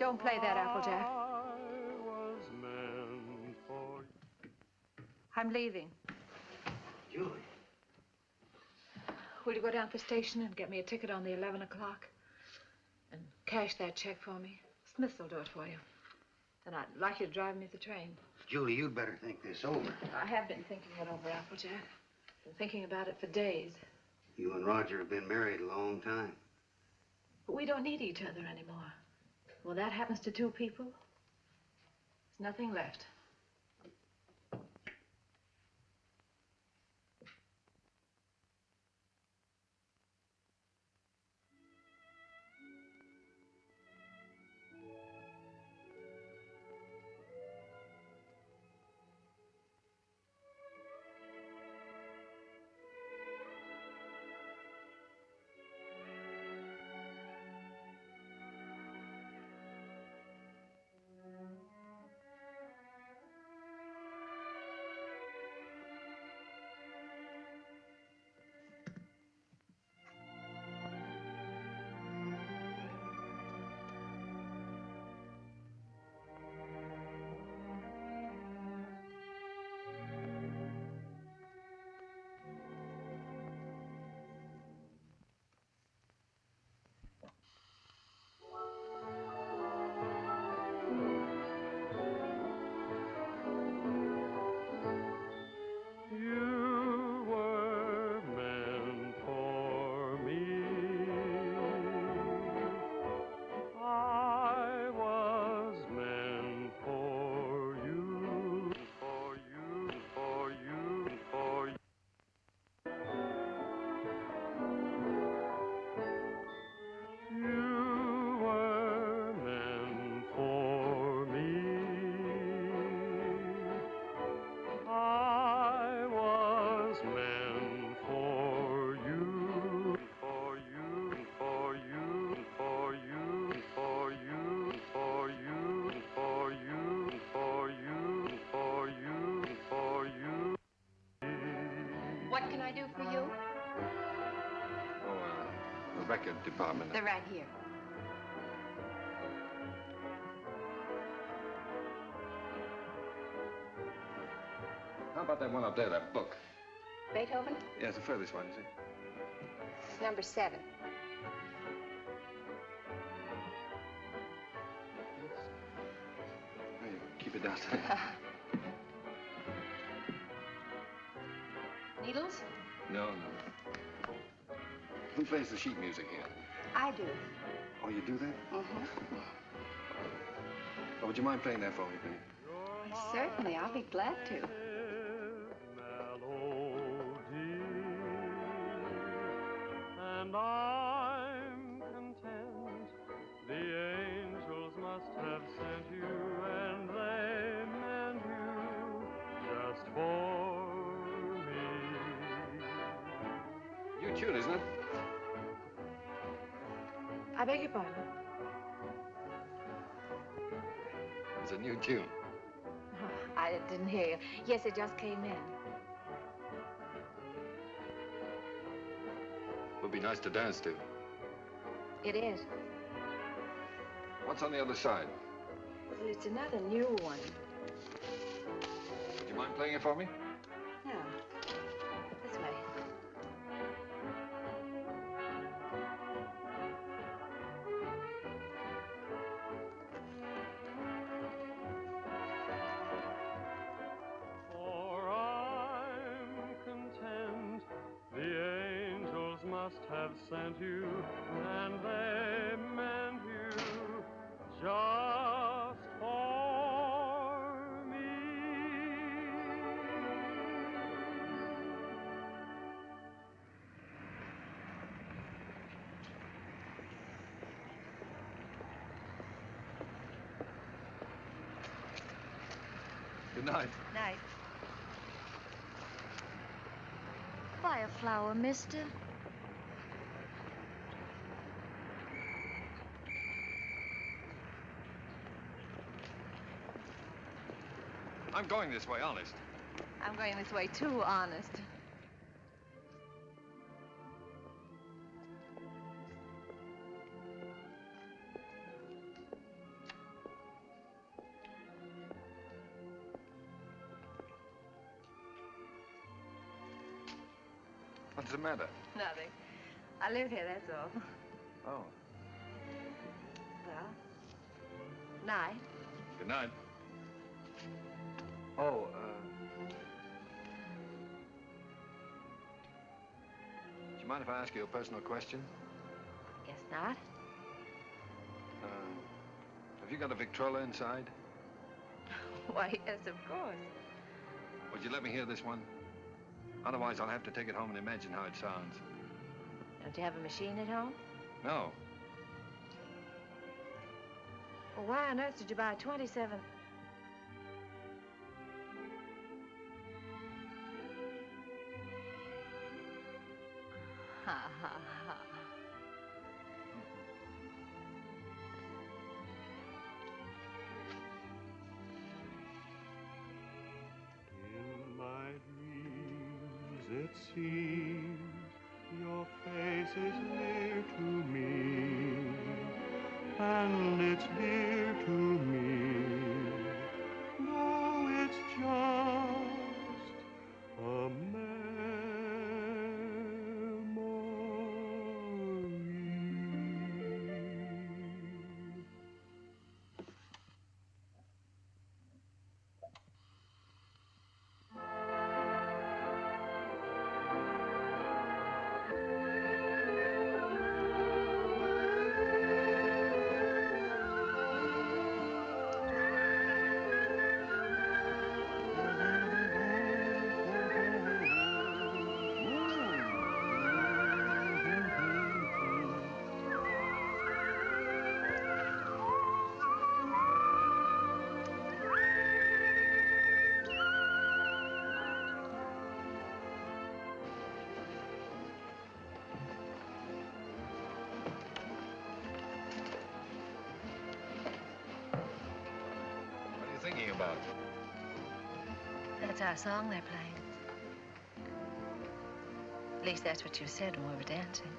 Don't play that, Applejack. I'm leaving. Julie. Will you go down to the station and get me a ticket on the 11 o'clock? And cash that check for me? Smith will do it for you. Then I'd like you to drive me the train. Julie, you'd better think this over. I have been thinking it over, Applejack. Been thinking about it for days. You and Roger have been married a long time. But we don't need each other anymore. When that happens to two people, there's nothing left. What can I do for you? Oh, the record department. They're right here. How about that one up there, that book? Beethoven? Yeah, it's the furthest one, is it? It's number 7. Hey, keep it downstairs. Needles? No. Who plays the sheet music here? I do. Oh, you do that? Mm-hmm. Oh, would you mind playing that for me, please? Certainly, I'll be glad to. And I'm content. The angels must have sent you, and they meant you just for me. New tune, isn't it? I beg your pardon? It's a new tune. Oh, I didn't hear you. Yes, it just came in. Would be nice to dance to. It is. What's on the other side? Well, it's another new one. Would you mind playing it for me? No. This way. For I'm content. The angels must have sent you, and they meant you just for me. Good night. Night. Buy a flower, mister. I'm going this way, honest. I'm going this way too, honest. What's the matter? Nothing. I live here, that's all. Oh, Well, night. good night. Oh, do you mind if I ask you a personal question? Guess not. Have you got a Victrola inside? Why, yes, of course. Would you let me hear this one? Otherwise, I'll have to take it home and imagine how it sounds. Don't you have a machine at home? No. Well, why on earth did you buy 27? Ha, ha, ha. In my dreams, it seems your face is near to me, and it's dear to me, though it's just a memory. What are you thinking about? That's our song they're playing. At least that's what you said when we were dancing.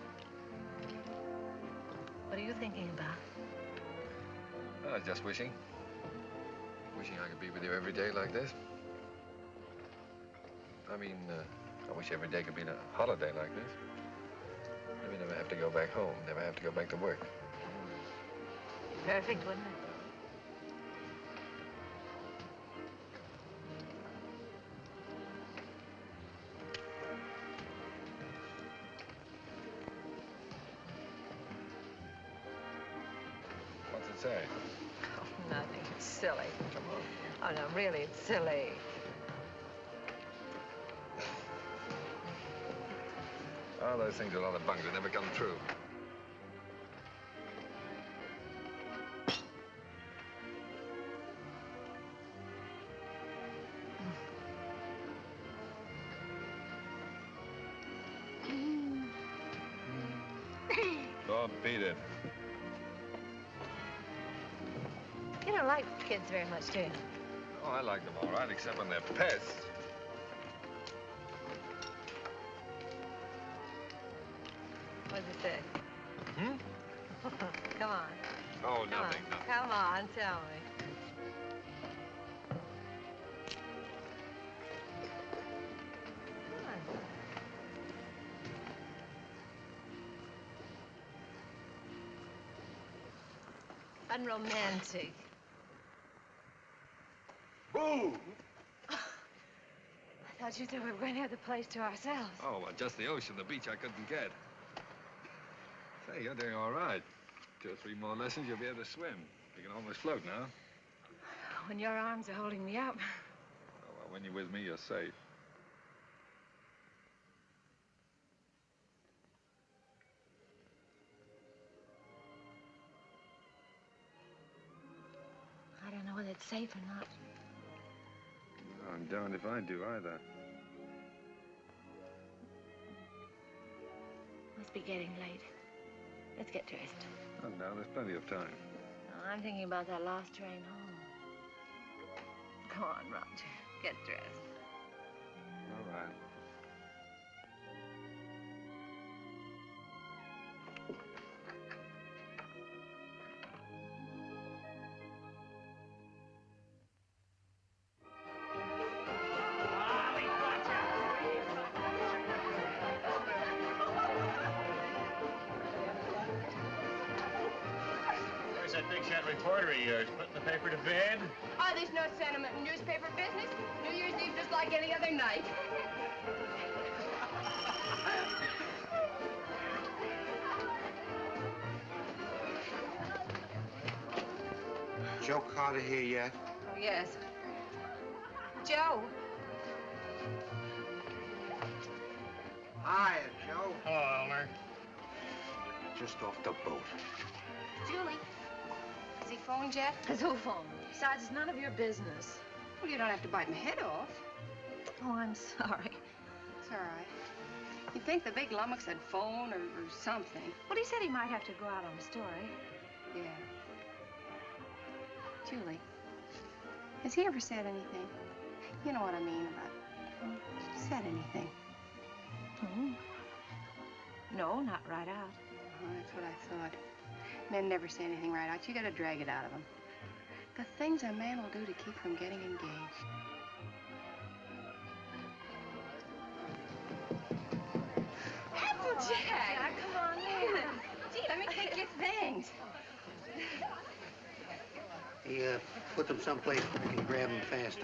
What are you thinking about? Oh, just wishing. Wishing I could be with you every day like this. I mean, I wish every day could be a holiday like this. Maybe never have to go back home, never have to go back to work. Perfect, wouldn't it? What's it say? Oh, nothing. It's silly. Come on. Oh, no, really, it's silly. Oh, those things are a lot of bunk. They never come true. Oh, beat it. You don't like kids very much, do you? Oh, I like them all right, except when they're pests. What does it say? Hmm? Come on. Oh, Come nothing, on. nothing. Come on, tell me. Come on. Unromantic. Boo! I thought you said we were going to have the place to ourselves. Oh, well, just the ocean, the beach I couldn't get. Say, you're doing all right. 2 or 3 more lessons, you'll be able to swim. You can almost float now. When your arms are holding me up. Oh, well, when you're with me, you're safe. I don't know whether it's safe or not. Oh, I'm darned if I do either. Must be getting late. Let's get dressed. Oh, no, there's plenty of time. Oh, I'm thinking about that last train home. Come on, Roger. Get dressed. All right. that thick set reporter of yours putting the paper to bed? Oh, there's no sentiment in newspaper business. New Year's Eve just like any other night. Joe Carter here yet? Oh, yes. Joe. Hiya, Joe. Hello, Elmer. Just off the boat. Julie. Has he phoned yet? Has who phoned? Besides, it's none of your business. Well, you don't have to bite my head off. Oh, I'm sorry. It's all right. You'd think the big lummox had phone or something. Well, he said he might have to go out on a story. Yeah. Julie, has he ever said anything? You know what I mean about said anything? Hmm. No, not right out. Oh, that's what I thought. Men never say anything right out. You gotta drag it out of them. The things a man will do to keep from getting engaged. Applejack! Come on in. Gee, let me take your things. Hey, put them someplace where I can grab them fast.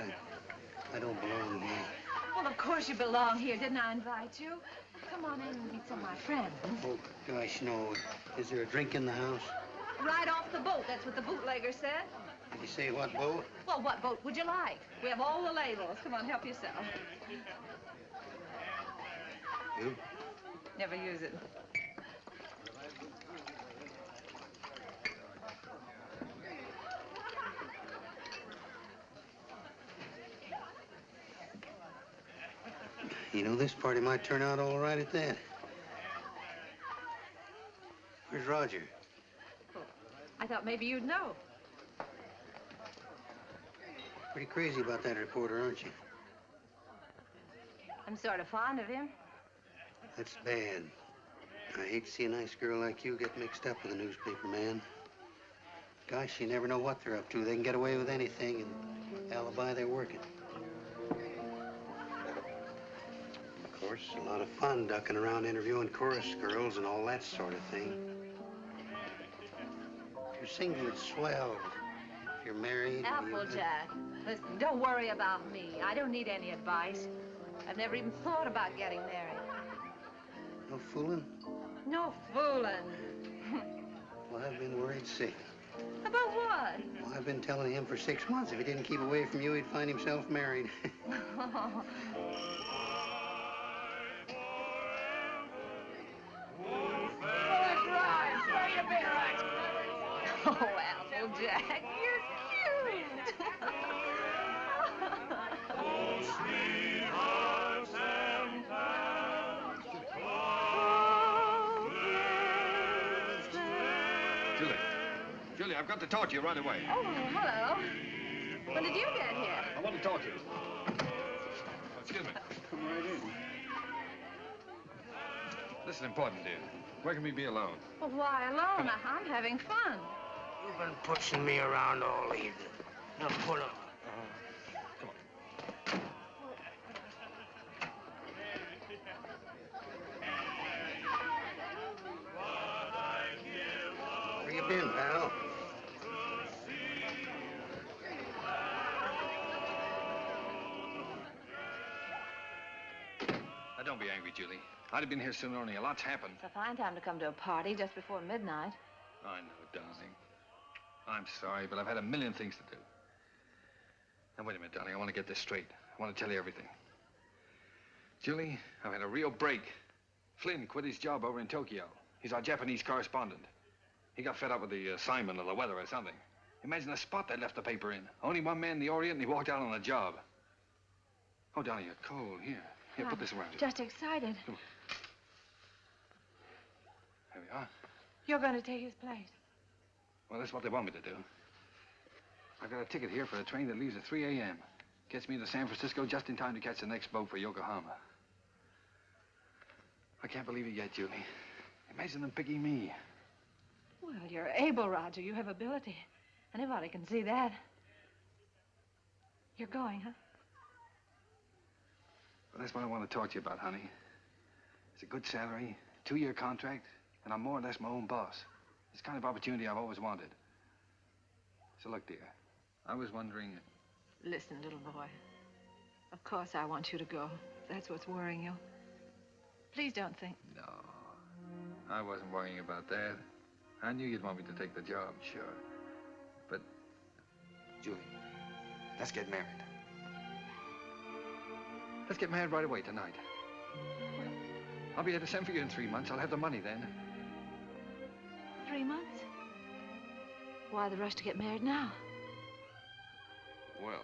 I don't belong here. Well, of course you belong here. Didn't I invite you? Come on in and meet some of my friends. Oh, gosh, no. Is there a drink in the house? Right off the boat. That's what the bootlegger said. Did you say what boat? Well, what boat would you like? We have all the labels. Come on, help yourself. You? Never use it. You know, this party might turn out all right at that. Where's Roger? I thought maybe you'd know. Pretty crazy about that reporter, aren't you? I'm sort of fond of him. That's bad. I hate to see a nice girl like you get mixed up with a newspaper man. Gosh, you never know what they're up to. They can get away with anything and alibi they're working. Of course, a lot of fun ducking around interviewing chorus girls and all that sort of thing. If you're single, it's swell. If you're married... Applejack, listen, don't worry about me. I don't need any advice. I've never even thought about getting married. No fooling? No fooling. Well, I've been worried sick. About what? Well, I've been telling him for 6 months if he didn't keep away from you, he'd find himself married. Oh, Applejack, you're cute. Oh, sweethearts and Julie, I've got to talk to you right away. Oh, hello. When did you get here? I want to talk to you. Excuse me. Come right in. This is important, dear. Where can we be alone? Well, why alone? I'm having fun. You've been pushing me around all evening. Now pull up. Come on. Where you been, pal? Now, don't be angry, Julie. I'd have been here sooner, only a lot's happened. It's a fine time to come to a party just before midnight. I know, darling. I'm sorry, but I've had a million things to do. Now, wait a minute, darling. I want to get this straight. I want to tell you everything. Julie, I've had a real break. Flynn quit his job over in Tokyo. He's our Japanese correspondent. He got fed up with the assignment or the weather or something. Imagine the spot they left the paper in. Only one man in the Orient, and he walked out on the job. Oh, darling, you're cold. Here, put this around you. Just excited. Come on. There we are. You're going to take his place. Well, that's what they want me to do. I've got a ticket here for a train that leaves at 3 a.m. Gets me to San Francisco just in time to catch the next boat for Yokohama. I can't believe it yet, Julie. Imagine them picking me. Well, you're able, Roger. You have ability. Anybody can see that. You're going, huh? Well, that's what I want to talk to you about, honey. It's a good salary, 2-year contract, and I'm more or less my own boss. It's the kind of opportunity I've always wanted. So look, dear, I was wondering... Listen, little boy. Of course I want you to go. If that's what's worrying you. Please don't think... No, I wasn't worrying about that. I knew you'd want me to take the job, sure. But... Julie, let's get married. Let's get married right away, tonight. I'll be able to send for you in 3 months. I'll have the money then. 3 months? Why the rush to get married now? Well,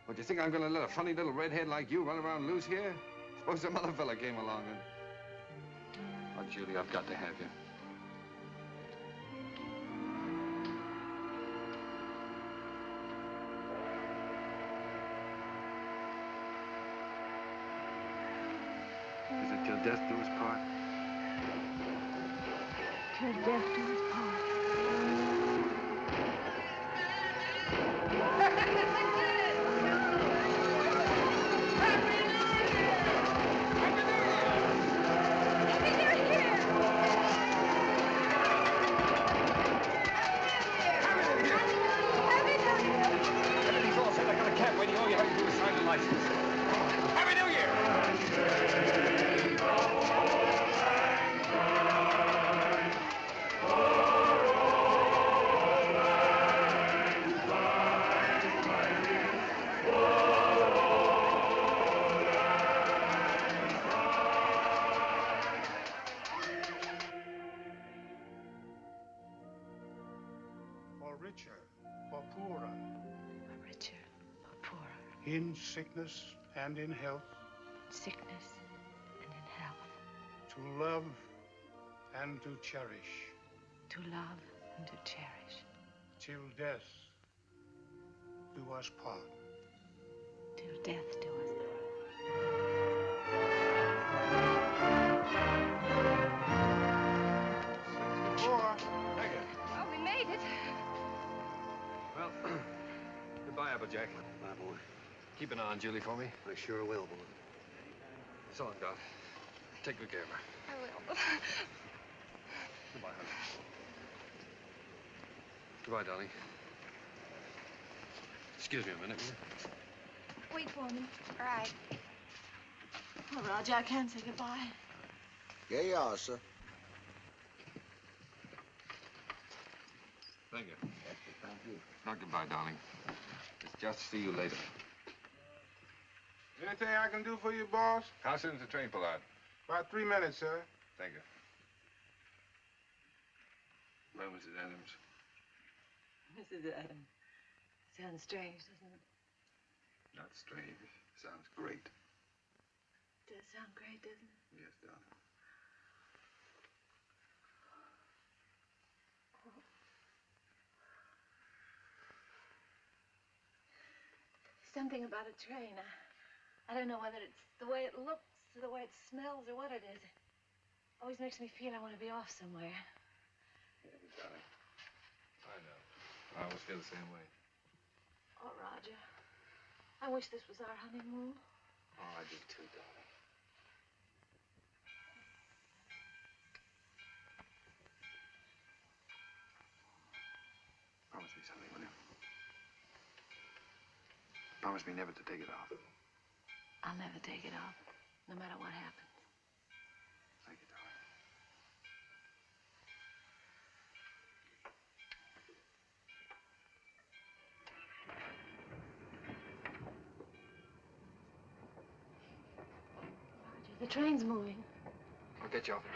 what, do you think I'm gonna let a funny little redhead like you run around loose here? Suppose some other fella came along and... Oh, Julie, I've got to have you. Is it till death do us part? Till death do us part. Everything's all set. I got a cab waiting. All you have to do is sign the license. Happy New Year! For richer, for poorer, For richer, for poorer. in sickness and in health, Sickness and in health. to love and to cherish, To love and to cherish. till death do us part. Till death do us part. Thank you. Well, we made it. Well, goodbye, Applejack. Bye, boy. Keep an eye on Julie for me. I sure will, boy. So long, Dot. Take good care of her. I will. Goodbye, honey. Goodbye, darling. Excuse me a minute, will you? Wait for me. All right. Oh, Roger, I can't say goodbye. Yeah, you are, sir. Thank you. Not goodbye, darling. It's just see you later. Anything I can do for you, boss? How soon does the train pull out? About 3 minutes, sir. Thank you. Well, Mrs. Adams. Mrs. Adams. Sounds strange, doesn't it? Not strange. Sounds great. Does sound great, doesn't it? Yes, darling. Something about a train. I don't know whether it's the way it looks or the way it smells or what it is. It always makes me feel I want to be off somewhere. Yeah, darling. I know. I always feel the same way. Oh, Roger. I wish this was our honeymoon. Oh, I do too, darling. Promise me something, will you? Promise me never to take it off. I'll never take it off, no matter what happens. Thank you, darling. Roger, the train's moving. I'll get you off it.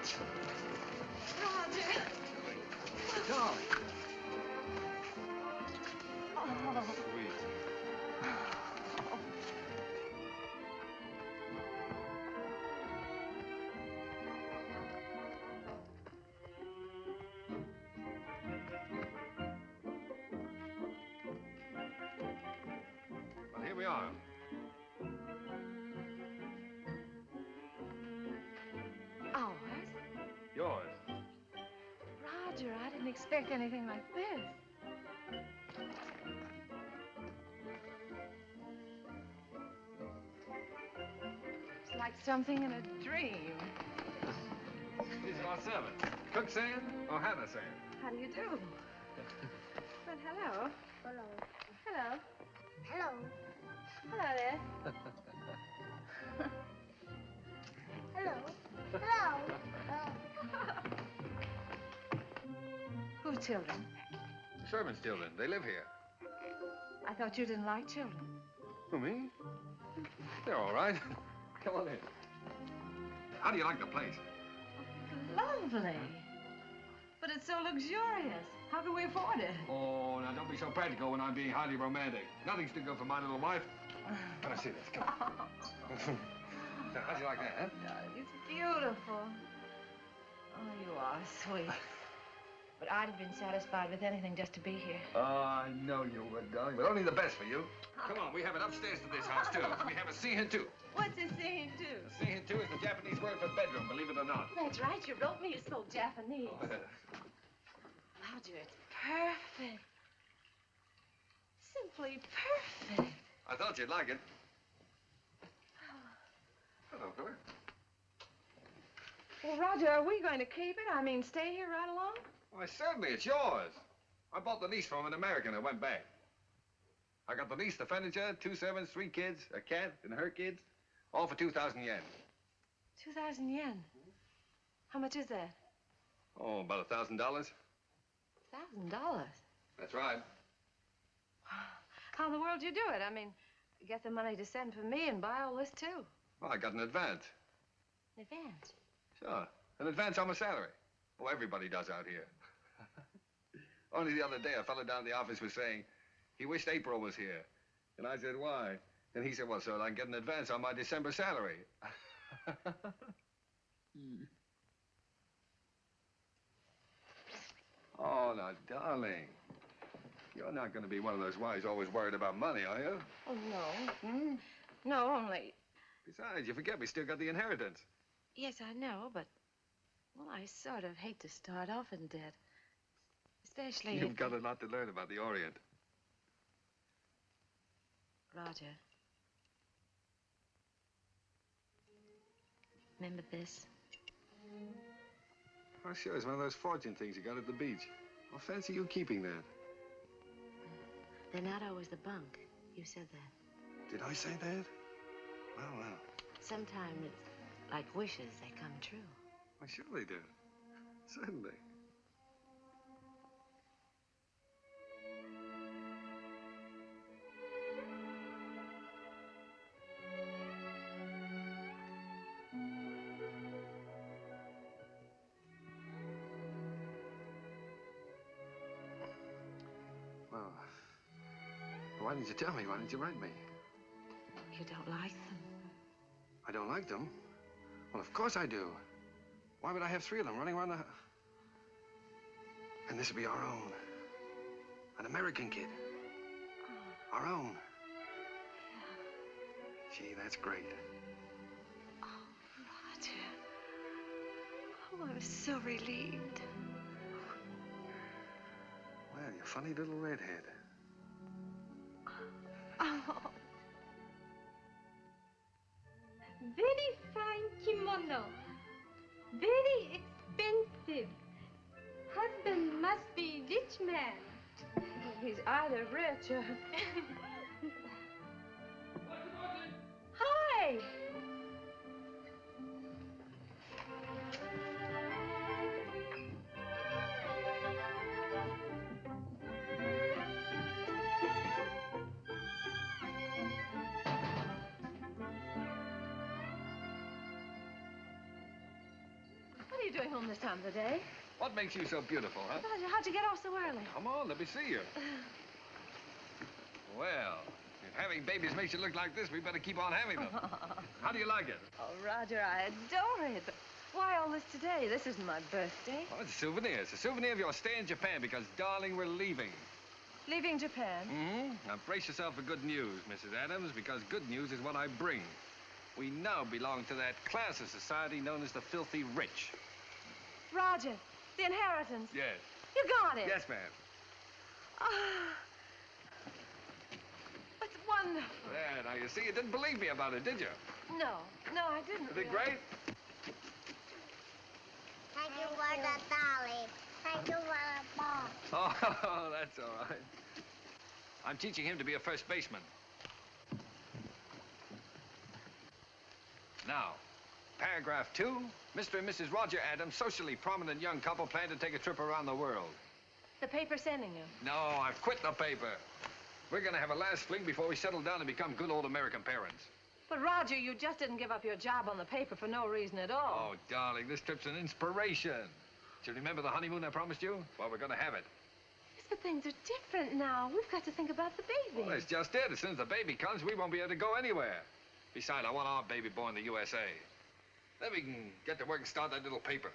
Roger. Darling. Oh. Sweet. Well, here we are. Ours? Yours. Roger, I didn't expect anything like this. It's like something in a dream. These are our servants. Cook saying or Hannah saying? How do you do? Well, hello. Hello. Hello. Hello. Hello there. Hello. Hello. Whose children? The servants' children. They live here. I thought you didn't like children. Who, me? They're all right. Come on in. How do you like the place? Lovely. But it's so luxurious. How can we afford it? Oh, now don't be so practical when I'm being highly romantic. Nothing's too good for my little wife. Let us see this. Come on. Now, how'd you like that, huh? It's beautiful. Oh, you are sweet. But I'd have been satisfied with anything just to be here. Oh, I know you would, darling, but only the best for you. Come on, we have it upstairs to this house, too. We have a scene too. What's a scene too? A scene too is the Japanese word for bedroom, believe it or not. That's right, you wrote me. You spoke Japanese. Roger, it's perfect. Simply perfect. I thought you'd like it. Hello, fella. Well, Roger, are we going to keep it? I mean, stay here right along? Why, certainly, it's yours. I bought the lease from an American and went back. I got the lease, the furniture, 2 servants, 3 kids, a cat and her kids, all for 2,000 yen. 2,000 yen. How much is that? Oh, about $1,000. $1,000. That's right. How in the world do you do it? I mean, get the money to send for me and buy all this too. Well, I got an advance. An advance? Sure, an advance on my salary. Oh, everybody does out here. Only the other day, a fellow down in the office was saying he wished April was here. And I said, why? And he said, well, so I can get an advance on my December salary. Oh, now, darling, you're not going to be one of those wives always worried about money, are you? Oh, no. No, only... Besides, you forget we still got the inheritance. Yes, I know, but... Well, I sort of hate to start off in debt. Especially You've got a lot to learn about the Orient. Roger. Remember this? Oh, sure, it's one of those fortune things you got at the beach. Well, fancy you keeping that. They're not always the bunk. You said that. Did I say that? Well, well. Sometimes it's like wishes, they come true. Why, sure they do. Certainly. Well, why didn't you tell me? Why didn't you write me? You don't like them? I don't like them? Well, of course I do. Why would I have 3 of them running around the... And this will be our own. An American kid. Oh. Our own. Yeah. Gee, that's great. Oh, Roger. Oh, I'm so relieved. Well, you funny little redhead. Oh. Very fine kimono. Very expensive. Husband must be rich man. He's either rich or... Hi. What are you you doing home this time of the day? What makes you so beautiful, huh? Roger, how'd you get off so early? Come on, let me see you. Well, if having babies makes you look like this, we better keep on having them. How do you like it? Oh, Roger, I adore it. But why all this today? This isn't my birthday. Oh, it's a souvenir. It's a souvenir of your stay in Japan because, darling, we're leaving. Leaving Japan? Mm-hmm. Now, brace yourself for good news, Mrs. Adams, because good news is what I bring. We now belong to that class of society known as the filthy rich. Roger, the inheritance. Yes. You got it. Yes, ma'am. Ah, it's wonderful. There, now, you see, you didn't believe me about it, did you? No, I didn't. Isn't it great? Thank you for the dolly. Thank you for the ball. Oh, that's all right. I'm teaching him to be a first baseman. Now, paragraph 2, Mr. and Mrs. Roger Adams, socially prominent young couple, plan to take a trip around the world. The paper's sending you. No, I've quit the paper. We're gonna have a last fling before we settle down and become good old American parents. But, Roger, you just didn't give up your job on the paper for no reason at all. Oh, darling, this trip's an inspiration. Do you remember the honeymoon I promised you? Well, we're gonna have it. Yes, but things are different now. We've got to think about the baby. Well, that's just it. As soon as the baby comes, we won't be able to go anywhere. Besides, I want our baby born in the USA. Then we can get to work and start that little paper.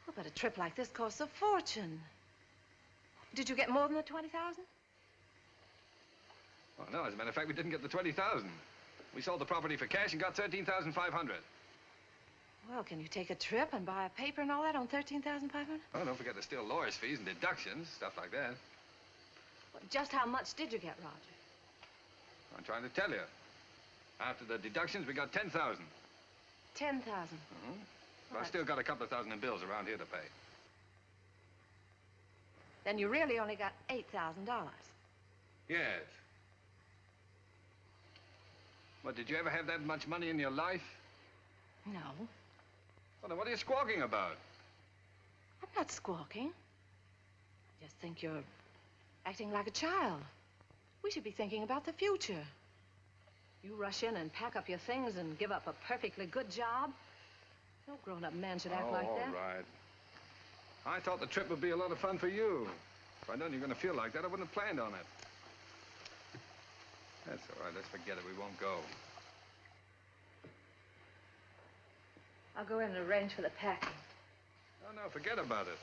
Well, but a trip like this costs a fortune. Did you get more than the 20,000? Well, no, as a matter of fact, we didn't get the 20,000. We sold the property for cash and got 13,500. Well, can you take a trip and buy a paper and all that on 13,500? Oh, don't forget there's still lawyer's fees and deductions, stuff like that. Well, just how much did you get, Roger? I'm trying to tell you. After the deductions, we got 10,000. 10,000. Mm-hmm. But I've still got a couple of thousand in bills around here to pay. Then you really only got $8,000. Yes. But did you ever have that much money in your life? No. Well, then what are you squawking about? I'm not squawking. I just think you're acting like a child. We should be thinking about the future. You rush in and pack up your things and give up a perfectly good job. No grown-up man should act like that. All right. I thought the trip would be a lot of fun for you. If I'd known you were going to feel like that, I wouldn't have planned on it. That's all right. Let's forget it. We won't go. I'll go in and arrange for the packing. No, forget about it.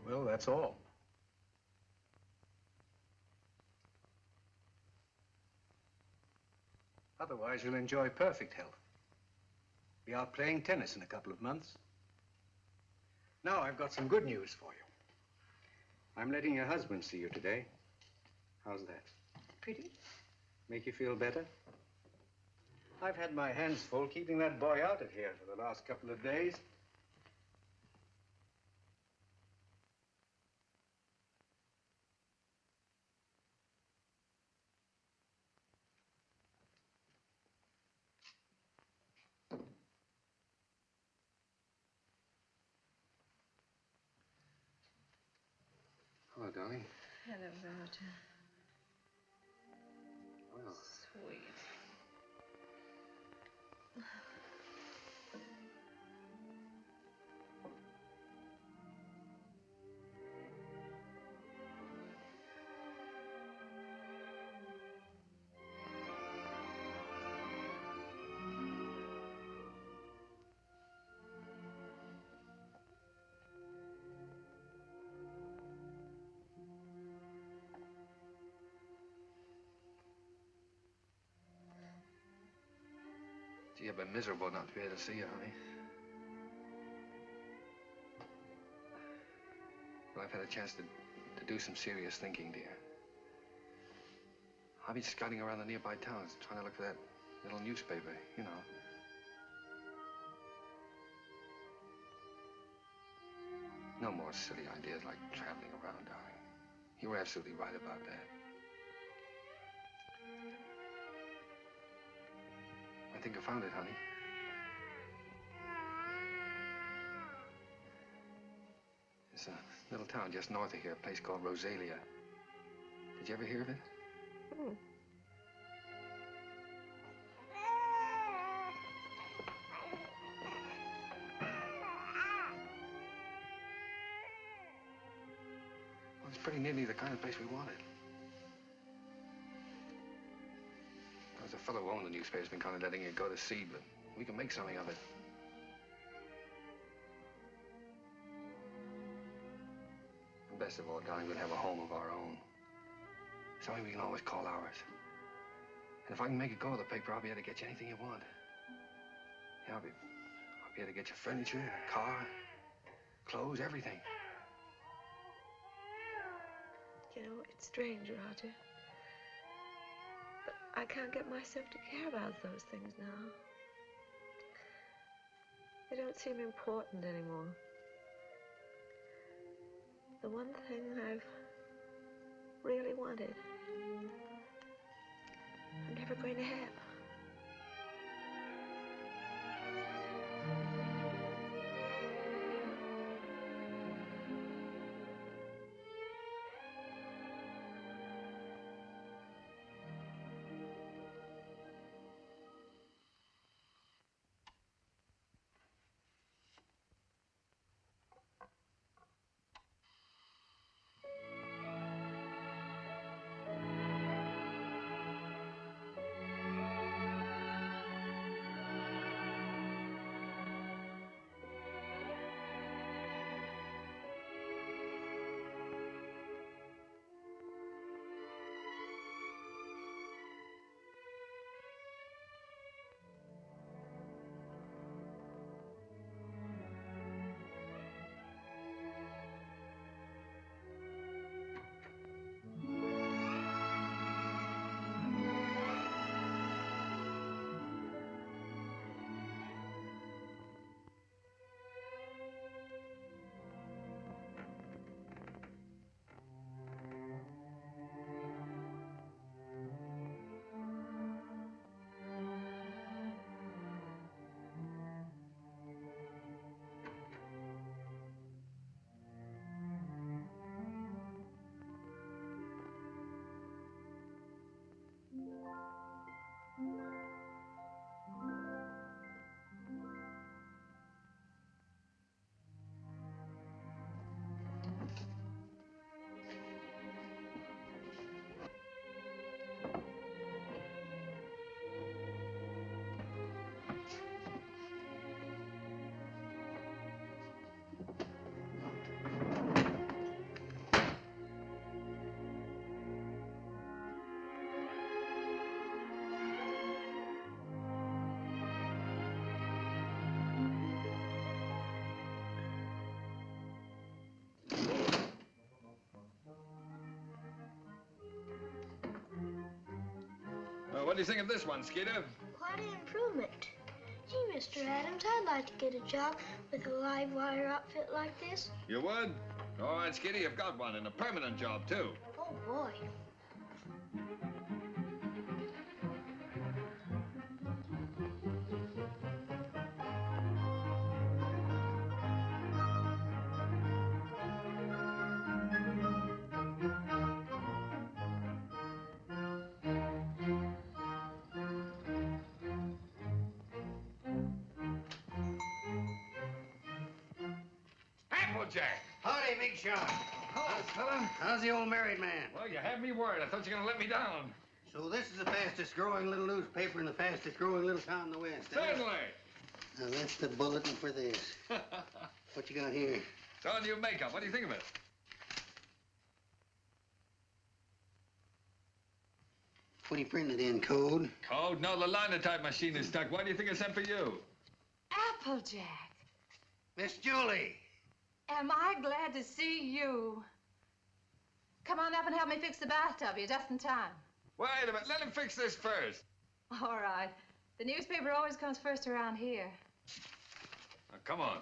Well, that's all. Otherwise, you'll enjoy perfect health. Be out playing tennis in a couple of months. Now, I've got some good news for you. I'm letting your husband see you today. How's that? Pretty? Make you feel better? I've had my hands full keeping that boy out of here for the last couple of days. darling. Hello, Roger. Well, Sweet. gee, I've been miserable not to be able to see you, honey. Well, I've had a chance to do some serious thinking, dear. I've been scouting around the nearby towns, trying to look for that little newspaper, you know. No more silly ideas like traveling around, darling. You were absolutely right about that. I think I found it, honey. It's a little town just north of here, a place called Rosalia. Did you ever hear of it? Hmm. Well, it's pretty nearly the kind of place we wanted. The fellow who owned the newspaper's been kind of letting it go to seed, but we can make something of it. And best of all, darling, we'll have a home of our own. Something we can always call ours. And if I can make it go with the paper, I'll be able to get you anything you want. Yeah, I'll be able to get you furniture, a car, clothes, everything. You know, it's strange, Roger. But I can't get myself to care about those things now. They don't seem important anymore. The one thing I've really wanted, I'm never going to have. What do you think of this one, Skeeter? Quite an improvement. Gee, Mr. Adams, I'd like to get a job with a live wire outfit like this. You would? All right, Skeeter, you've got one, and a permanent job, too. Oh, boy. Applejack. Howdy, Big Shot. Hello, fella. How's the old married man? Well, you had me worried. I thought you were going to let me down. So this is the fastest growing little newspaper in the fastest growing little town in the West, eh? Certainly. Now, that's the bulletin for this. What you got here? It's all new makeup. What do you think of it? What do you print it in, code? Code? No, the linotype machine is stuck. Why do you think I sent for you? Applejack, Miss Julie. am I glad to see you. Come on up and help me fix the bathtub. You're just in time. Wait a minute. Let him fix this first. All right. The newspaper always comes first around here. Now, come on.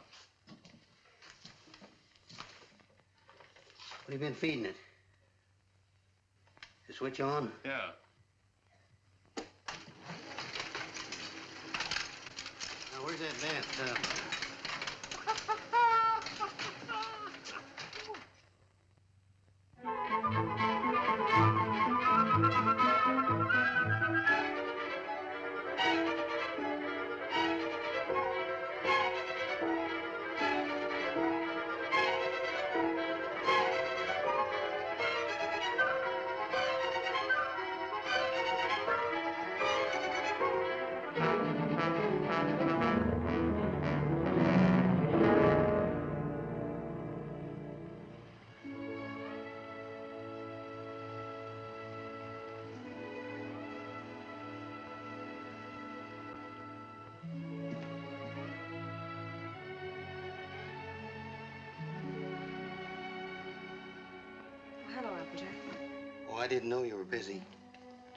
What have you been feeding it? The switch on? Yeah. Now, where's that bathtub? Hello, Applejack. Oh, I didn't know you were busy.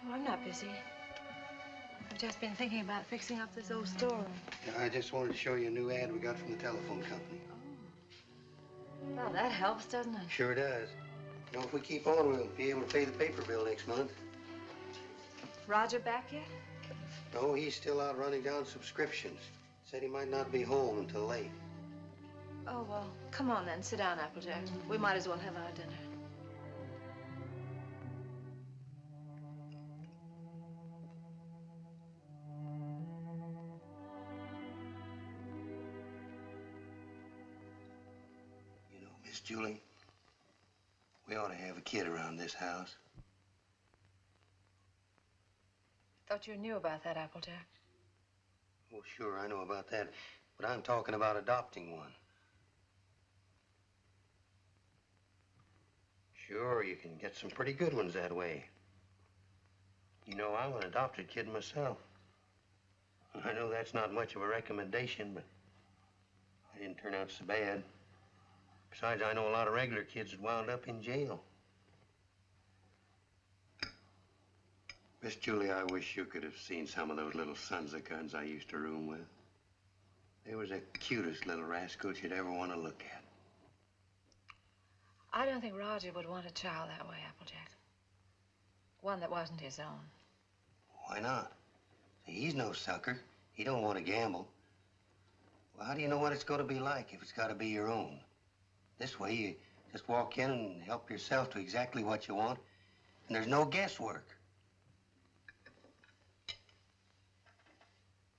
No, I'm not busy. I've just been thinking about fixing up this old storeroom. Yeah, I just wanted to show you a new ad we got from the telephone company. Well, that helps, doesn't it? Sure does. You know, if we keep on, we'll be able to pay the paper bill next month. Roger back yet? No, he's still out running down subscriptions. Said he might not be home until late. Oh, well, come on then. Sit down, Applejack. We might as well have our dinner. You know, Miss Julie, we ought to have a kid around this house. Thought you knew about that, Applejack. Oh, sure, I know about that. But I'm talking about adopting one. Sure, you can get some pretty good ones that way. You know, I'm an adopted kid myself. I know that's not much of a recommendation, but I didn't turn out so bad. Besides, I know a lot of regular kids that wound up in jail. Miss Julie, I wish you could have seen some of those little sons of guns I used to room with. They was the cutest little rascals you'd ever want to look at. I don't think Roger would want a child that way, Applejack. One that wasn't his own. Why not? See, he's no sucker. He don't want to gamble. Well, how do you know what it's going to be like if it's got to be your own? This way, you just walk in and help yourself to exactly what you want, and there's no guesswork.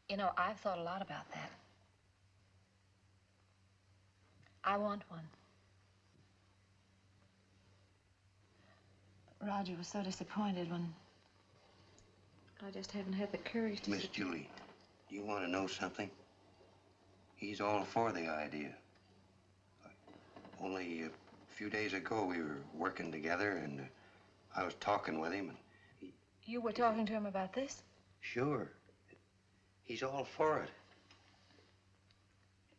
You know, I've thought a lot about that. I want one. But Roger was so disappointed when I just haven't had the courage to... Miss Julie, do you want to know something? He's all for the idea. Only a few days ago, we were working together, and I was talking with him, and he... You were talking to him about this? Sure. He's all for it.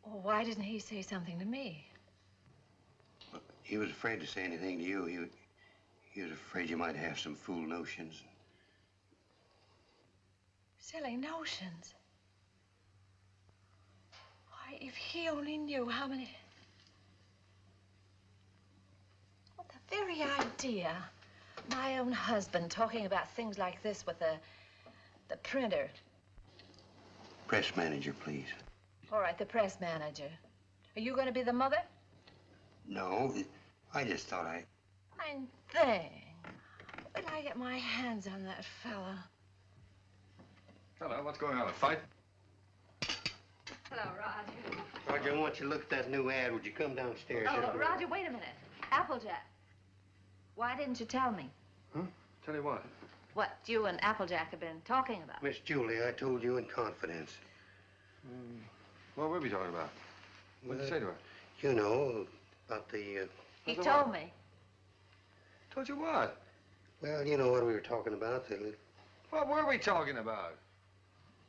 Well, why didn't he say something to me? Well, he was afraid to say anything to you. He was afraid you might have some fool notions. Silly notions. Why, if he only knew how many... Well, the very idea. My own husband talking about things like this with the printer. Press manager, please. All right, the press manager. Are you going to be the mother? No, I just thought I... Fine thing. Wait till I get my hands on that fella. Hello, what's going on, a fight? Hello, Roger. Roger, I want you to look at that new ad. Would you come downstairs? Oh, Roger, wait a minute. Applejack. Why didn't you tell me? Huh? Tell you what? What you and Applejack have been talking about. Miss Julie, I told you in confidence. What were we talking about? What did you say to her? You know, about the... He told me. Told you what? Well, you know what we were talking about. What were we talking about?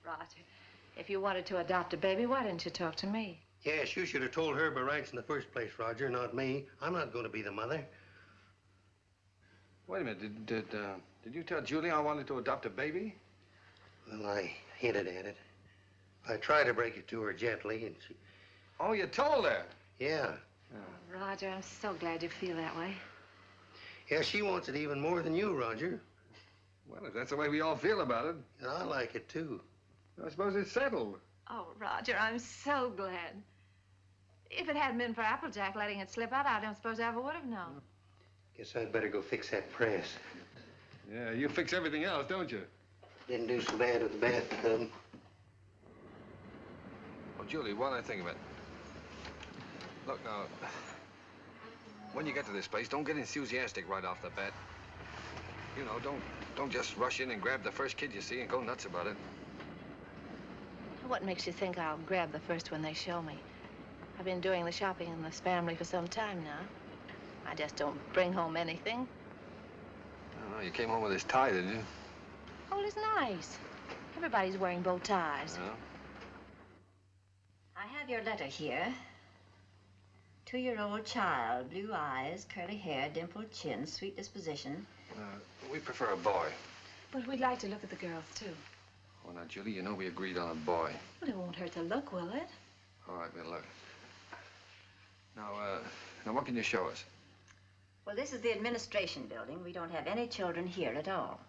Roger, if you wanted to adopt a baby, why didn't you talk to me? Yes, you should have told her by rights in the first place, Roger, not me. I'm not going to be the mother. Wait a minute. Did you tell Julie I wanted to adopt a baby? Well, I hinted at it. I tried to break it to her gently, and she... Oh, you told her? Yeah. Oh, Roger, I'm so glad you feel that way. Yeah, she wants it even more than you, Roger. Well, if that's the way we all feel about it. And I like it, too. I suppose it's settled. Oh, Roger, I'm so glad. If it hadn't been for Applejack letting it slip out, I don't suppose I ever would have known. Guess I'd better go fix that press. Yeah, you fix everything else, don't you? Didn't do so bad with the bathtub. Oh, Julie, while I think of it. Look, now, when you get to this place, don't get enthusiastic right off the bat. You know, don't just rush in and grab the first kid you see and go nuts about it. What makes you think I'll grab the first one they show me? I've been doing the shopping in this family for some time now. I just don't bring home anything. Oh, you came home with this tie, didn't you? Oh, it's nice. Everybody's wearing bow ties. Yeah. I have your letter here. 2-year-old child, blue eyes, curly hair, dimpled chin, sweet disposition. We prefer a boy. But we'd like to look at the girls, too. Oh, now, Julie, you know we agreed on a boy. Well, it won't hurt to look, will it? All right, we'll look. Now, what can you show us? Well, this is the administration building. We don't have any children here at all.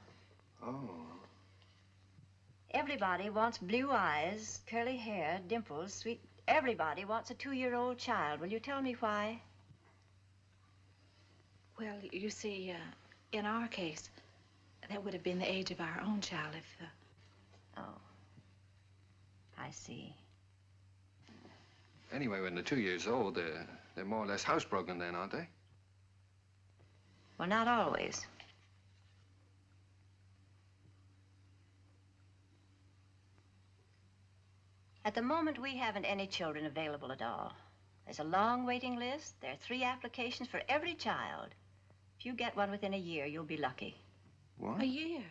Oh. Everybody wants blue eyes, curly hair, dimples, sweet... Everybody wants a 2-year-old child. Will you tell me why? Well, you see, in our case, that would have been the age of our own child if... Oh. I see. Anyway, when they're 2 years old, they're more or less housebroken then, aren't they? Well, not always. At the moment, we haven't any children available at all. There's a long waiting list. There are 3 applications for every child. If you get one within a year, you'll be lucky. What? A year?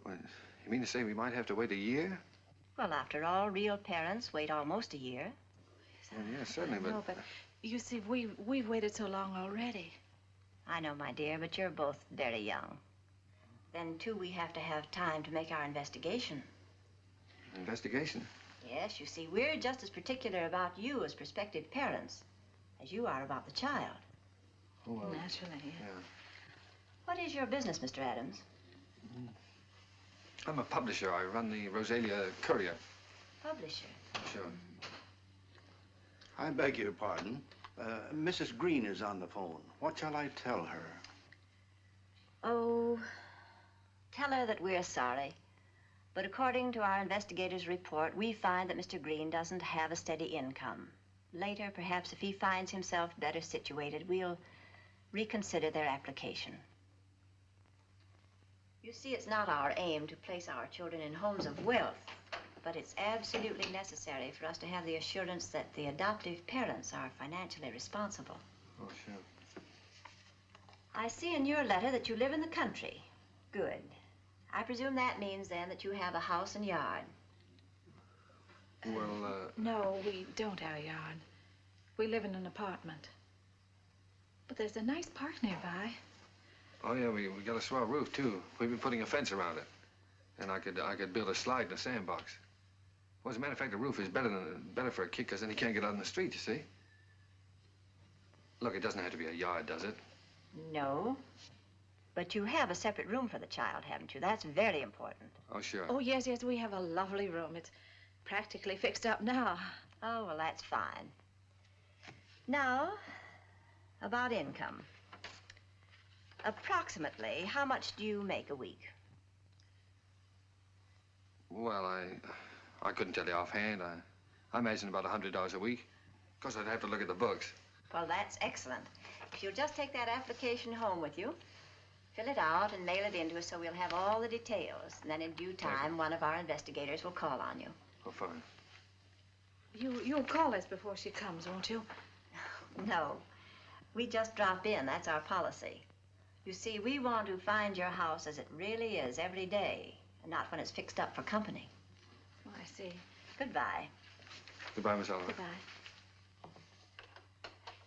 Well, you mean to say we might have to wait a year? Well, after all, real parents wait almost a year. Well, yeah, certainly, No, but you see, we've waited so long already. I know, my dear, but you're both very young. Then, too, we have to have time to make our investigation. Investigation? Yes, you see, we're just as particular about you as prospective parents as you are about the child. Oh, well, naturally, yeah. What is your business, Mr. Adams? I'm a publisher. I run the Rosalia Courier. Publisher? Sure. I beg your pardon. Mrs. Green is on the phone. What shall I tell her? Oh, tell her that we're sorry. But according to our investigator's report, we find that Mr. Green doesn't have a steady income. Later, perhaps if he finds himself better situated, we'll reconsider their application. You see, it's not our aim to place our children in homes of wealth, but it's absolutely necessary for us to have the assurance that the adoptive parents are financially responsible. Oh, sure. I see in your letter that you live in the country. Good. I presume that means, then, that you have a house and yard. Well, No, we don't have a yard. We live in an apartment. But there's a nice park nearby. Oh, yeah, we got a swell roof, too. We've been putting a fence around it. And I could build a slide in a sandbox. Well, as a matter of fact, the roof is better for a kid, because then he can't get out in the street, you see. Look, it doesn't have to be a yard, does it? No. But you have a separate room for the child, haven't you? That's very important. Oh, sure. Oh, yes, we have a lovely room. It's practically fixed up now. Oh, well, that's fine. Now, about income. Approximately, how much do you make a week? Well, I couldn't tell you offhand. I imagine about $100 a week. Of course, I'd have to look at the books. Well, that's excellent. If you'll just take that application home with you, fill it out and mail it in to us so we'll have all the details. And then in due time, one of our investigators will call on you. Oh, fine. You'll call us before she comes, won't you? No. We just drop in. That's our policy. You see, we want to find your house as it really is every day, and not when it's fixed up for company. Oh, I see. Goodbye. Goodbye, Miss Oliver. Goodbye.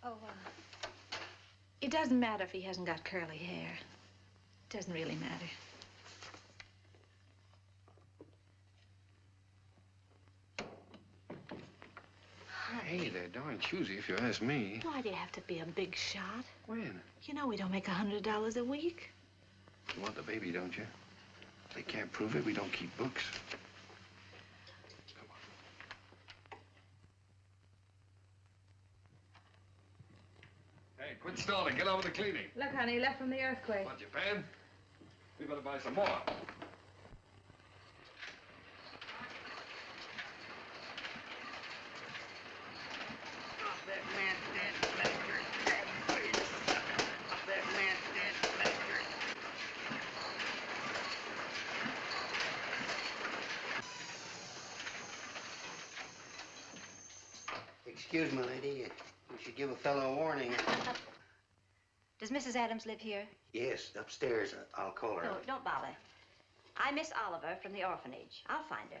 Oh, it doesn't matter if he hasn't got curly hair. It doesn't really matter. Hey, they're darn choosy if you ask me. Why do you have to be a big shot? When? You know we don't make $100 a week. You want the baby, don't you? If they can't prove it, we don't keep books. Come on. Hey, quit stalling. Get on with the cleaning. Look, honey, left from the earthquake. What, Japan? We better buy some more. Excuse me, lady. You should give a fellow a warning. Does Mrs. Adams live here? Yes, upstairs. I'll call her. No, don't bother. I'm Miss Oliver from the orphanage. I'll find her.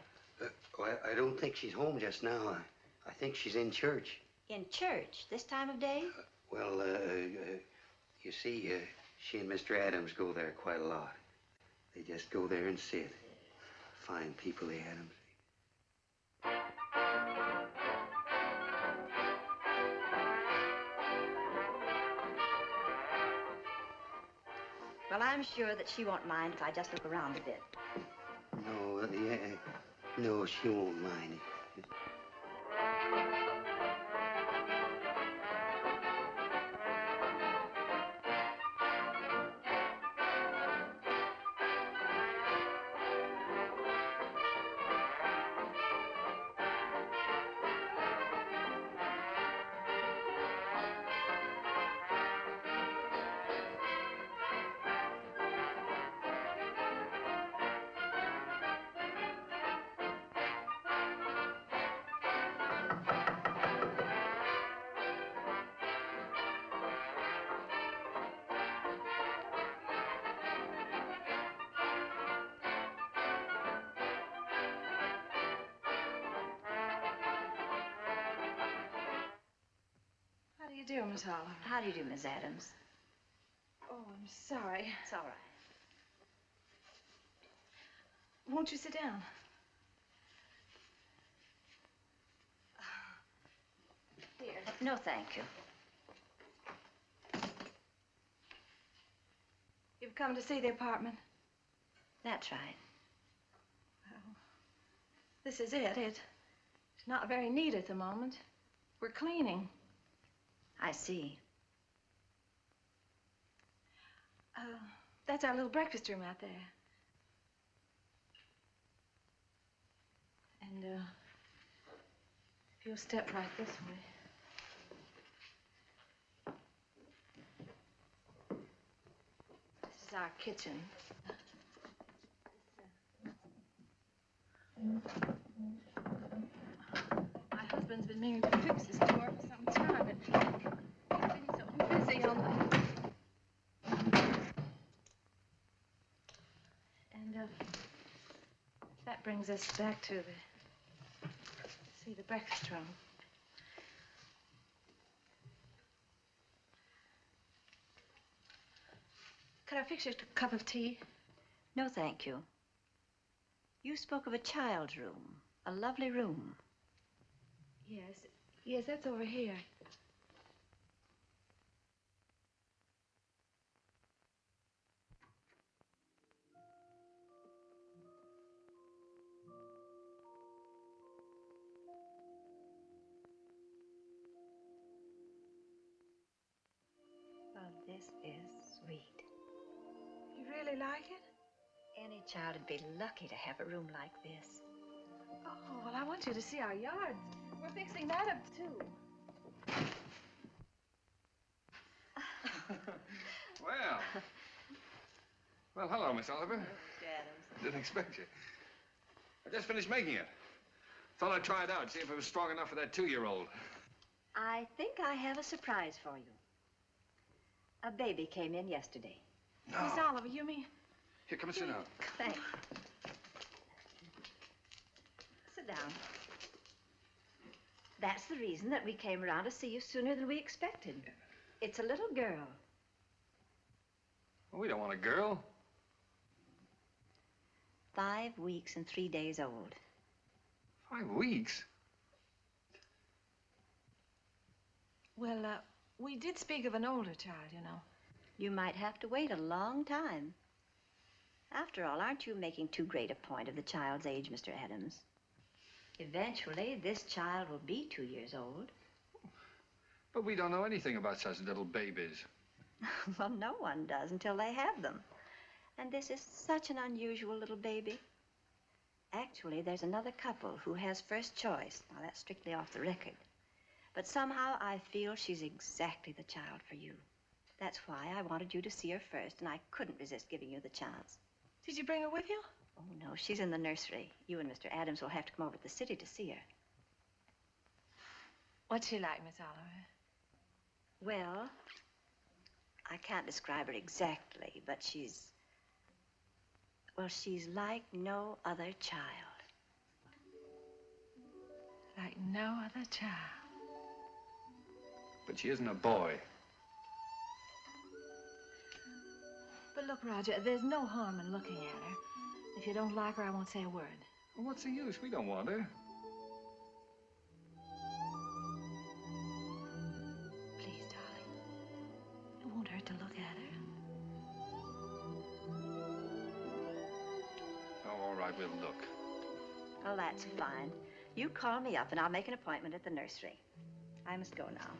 Well, I don't think she's home just now. I think she's in church. In church this time of day? You see, she and Mr. Adams go there quite a lot. They just go there and sit. Fine people, the Adams. Well, I'm sure that she won't mind if I just look around a bit. No, she won't mind. How do you do, Miss Oliver? How do you do, Miss Adams? Oh, I'm sorry. It's all right. Won't you sit down? Here. No, thank you. You've come to see the apartment? That's right. Well, this is it. It's not very neat at the moment. We're cleaning. I see. That's our little breakfast room out there. And, if you'll step right this way. This is our kitchen. My husband's been meaning to fix this door for some time, but he's been so busy on the... And, that brings us back to the breakfast room. Could I fix you a cup of tea? No, thank you. You spoke of a child's room, a lovely room. Yes, that's over here. Oh, this is sweet. You really like it? Any child would be lucky to have a room like this. Oh, well, I want you to see our yard. We're fixing that up, too. Well, hello, Miss Oliver. Mr. Adams. Didn't expect you. I just finished making it. Thought I'd try it out, see if it was strong enough for that 2-year-old. I think I have a surprise for you. A baby came in yesterday. No. Miss Oliver, you mean? Here, come and sit down. Thanks. Sit down. That's the reason that we came around to see you sooner than we expected. It's a little girl. Well, we don't want a girl. 5 weeks and 3 days old. 5 weeks? Well, we did speak of an older child, you know. You might have to wait a long time. After all, aren't you making too great a point of the child's age, Mr. Adams? Eventually, this child will be 2 years old. But we don't know anything about such little babies. Well, no one does until they have them. And this is such an unusual little baby. Actually, there's another couple who has first choice. Now, that's strictly off the record. But somehow I feel she's exactly the child for you. That's why I wanted you to see her first, and I couldn't resist giving you the chance. Did you bring her with you? Oh, no, she's in the nursery. You and Mr. Adams will have to come over to the city to see her. What's she like, Miss Oliver? Well, I can't describe her exactly, but she's like no other child. Like no other child. But she isn't a boy. But look, Roger, there's no harm in looking at her. If you don't like her, I won't say a word. Well, what's the use? We don't want her. Please, darling. It won't hurt to look at her. Oh, all right, we'll look. Oh, that's fine. You call me up, and I'll make an appointment at the nursery. I must go now.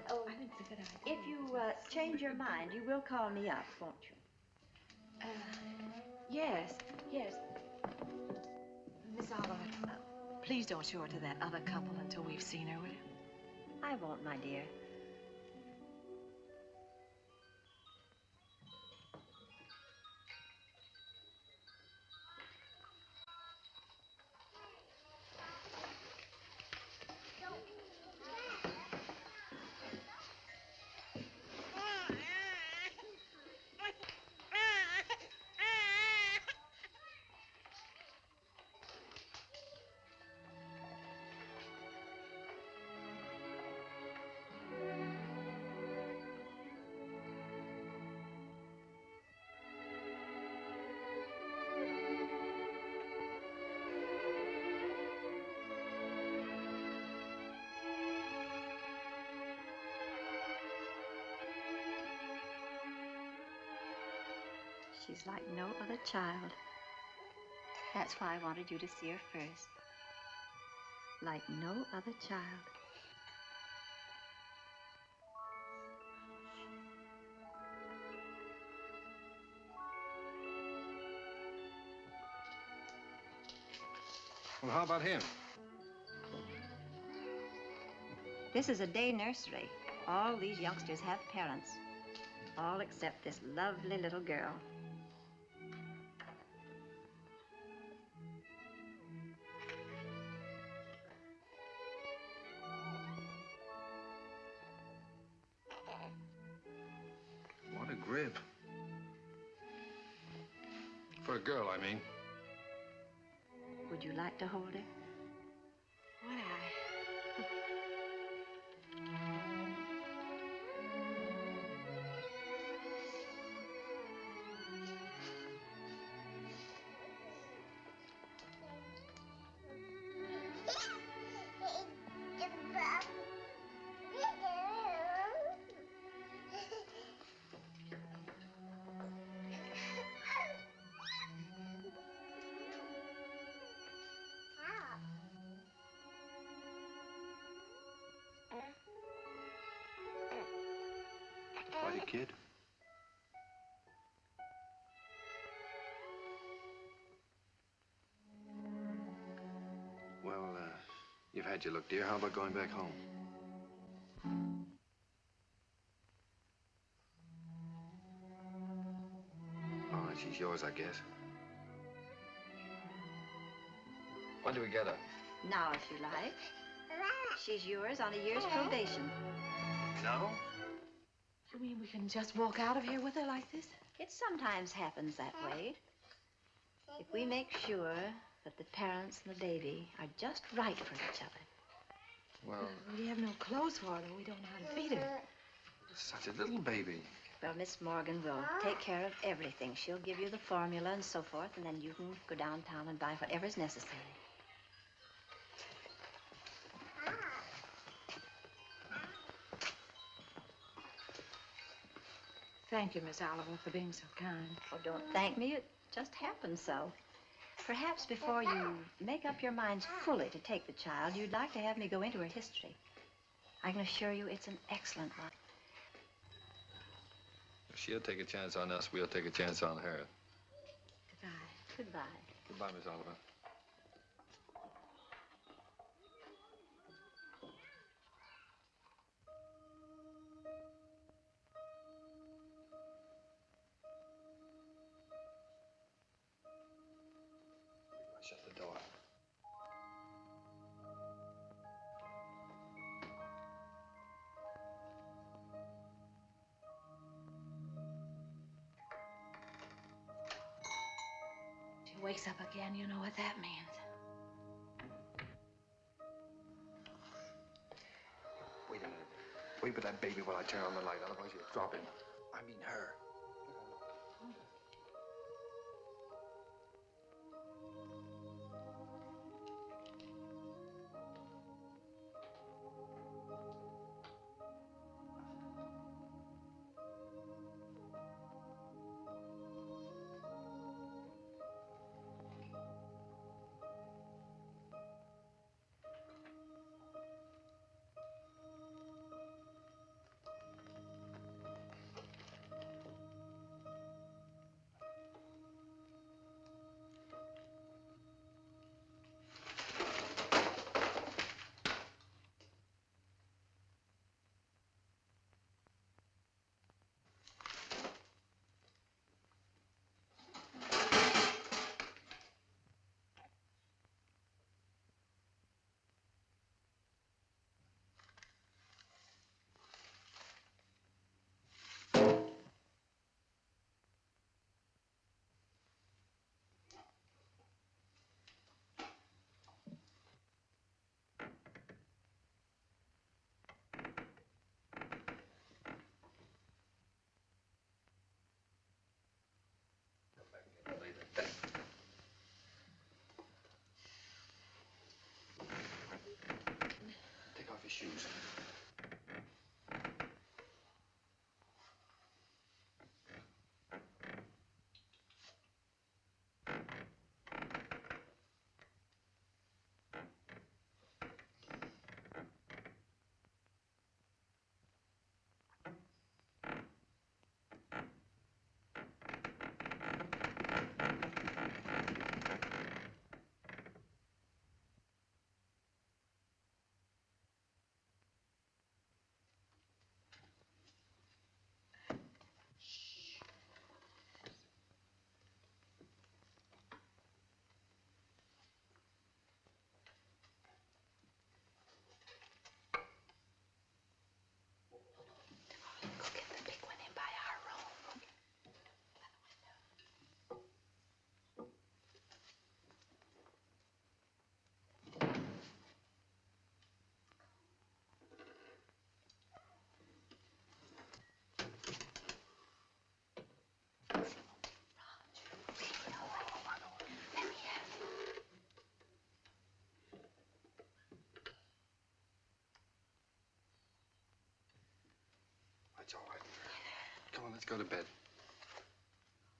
Oh, I think it's a good idea. If you change your mind, you will call me up, won't you? Yes. Miss Oliver, please don't show her to that other couple until we've seen her, will you? I won't, my dear. She's like no other child. That's why I wanted you to see her first. Like no other child. Well, how about him? This is a day nursery. All these youngsters have parents. All except this lovely little girl. What a grip. For a girl, I mean. Would you like to hold her? Would I? Quite a kid. bad you look, dear. How about going back home? All right, she's yours, I guess. When do we get her? Now, if you like. She's yours on a year's probation. No? You mean we can just walk out of here with her like this? It sometimes happens that way. If we make sure that the parents and the baby are just right for each other. Well, We have no clothes for her. We don't know how to feed her. such a little baby. Well, Miss Morgan will take care of everything. She'll give you the formula and so forth, and then you can go downtown and buy whatever's necessary. Thank you, Miss Oliver, for being so kind. Oh, don't thank me. It just happened so. Perhaps before you make up your minds fully to take the child, you'd like to have me go into her history. I can assure you it's an excellent one. If she'll take a chance on us, we'll take a chance on her. Goodbye. Goodbye. Goodbye, Miss Oliver. Shut the door. She wakes up again, you know what that means. Wait a minute. Wait with that baby while I turn on the light, otherwise you'll drop him. I mean her. Take off your shoes. It's all right. Come on, let's go to bed.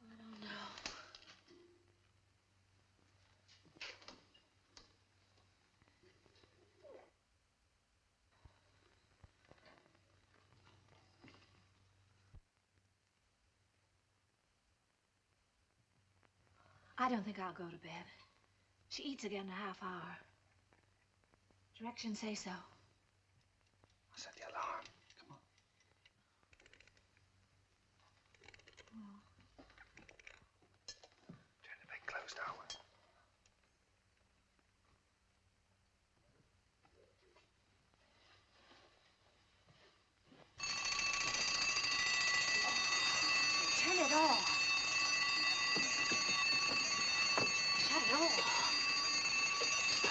I don't know. I don't think I'll go to bed. She eats again in a half hour. Directions say so. I'll set the alarm. Come on. Turn the big closed our way. Turn it off. Shut it off.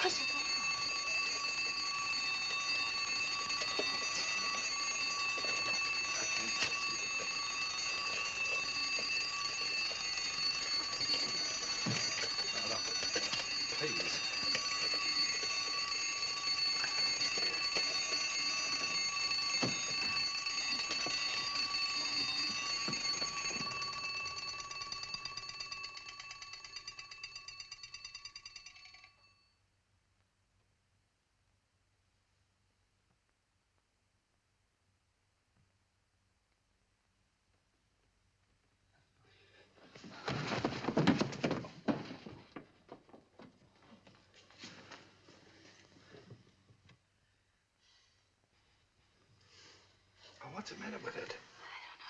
Push it down. Please. Oh, what's the matter with it? I don't know.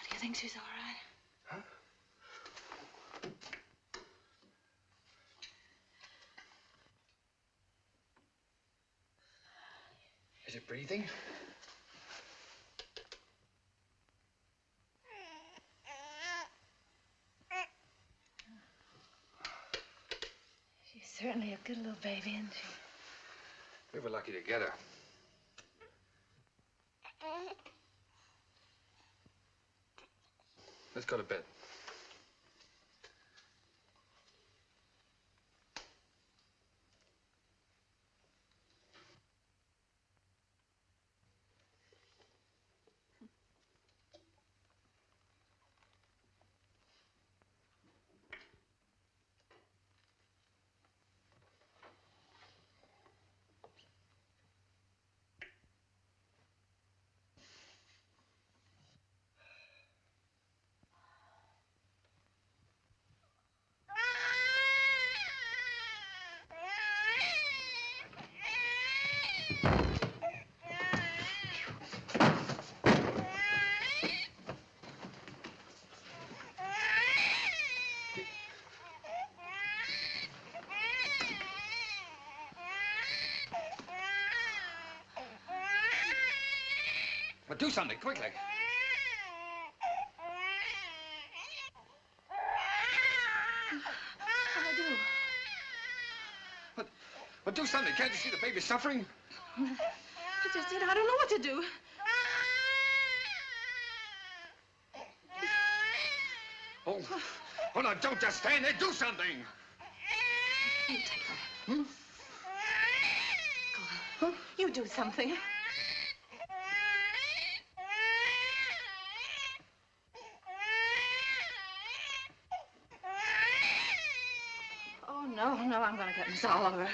Do you think she's all right? Huh? Is it breathing? She's certainly a good little baby, isn't she? We were lucky to get her. Let's go to bed. But do something, quickly. What'll I do? But do something. Can't you see the baby's suffering? I just did. I don't know what to do. Oh, no, don't just stand there. Do something. You take her. Hmm? Go on. Huh? You do something. Oh, no, I'm gonna get Miss Oliver.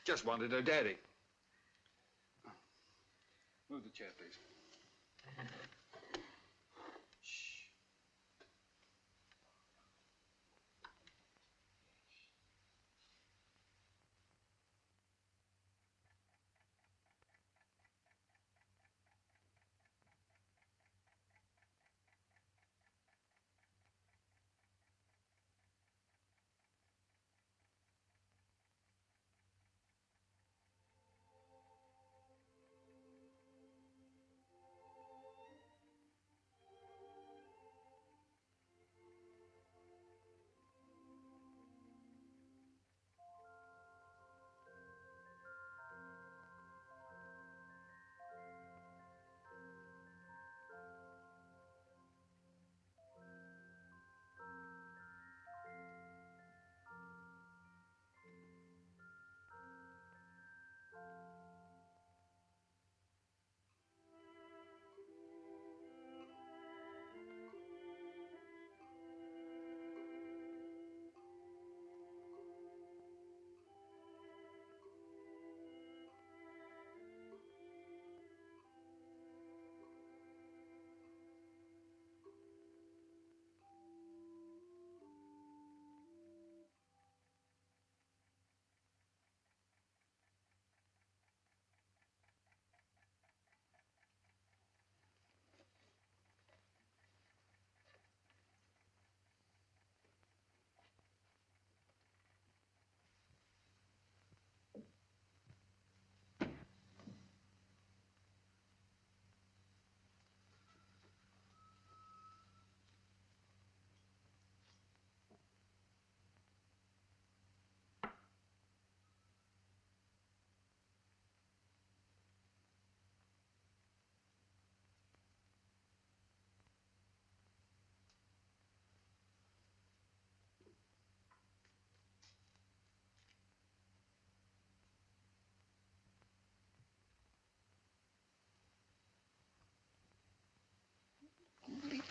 Just wanted her daddy. Move the chair, please. Shh.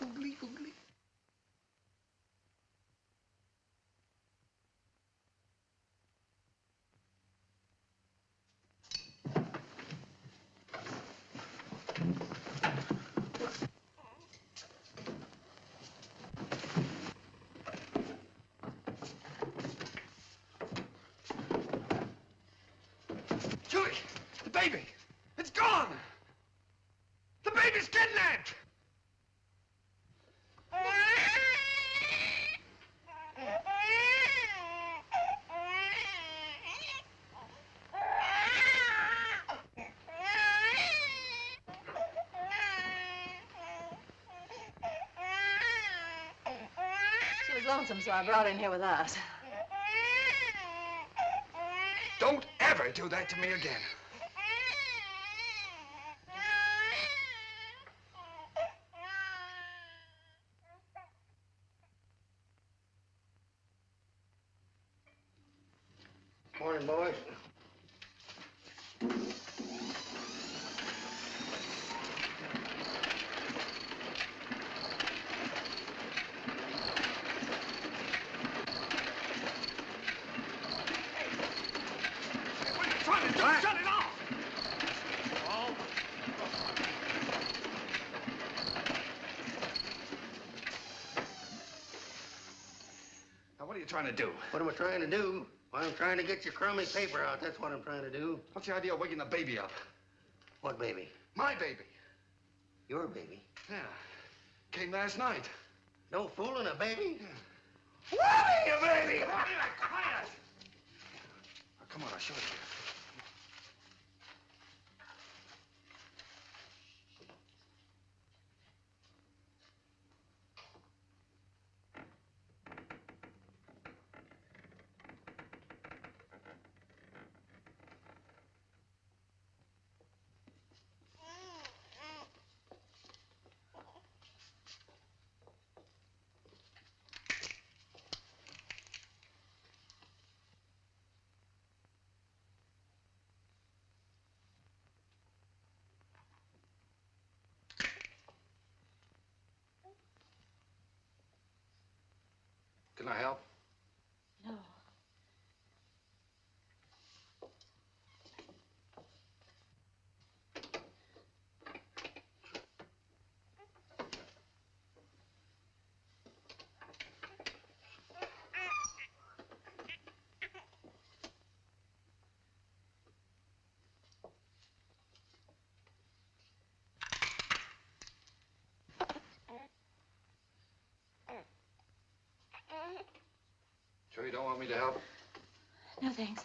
Googly, googly. Julie, the baby, it's gone. The baby's kidnapped. She was lonesome, so I brought her in here with us. Don't ever do that to me again. Morning, boys. What are you trying to do? Shut it off! Oh. Now, what are you trying to do? What am I trying to do? Well, I'm trying to get your crummy paper out. That's what I'm trying to do. What's the idea of waking the baby up? What baby? My baby. Your baby? Yeah. Came last night. No fooling a baby? What are you, baby? Quiet! Oh, come on, I'll show it to you. Can I help? No. Sure you don't want me to help? No, thanks.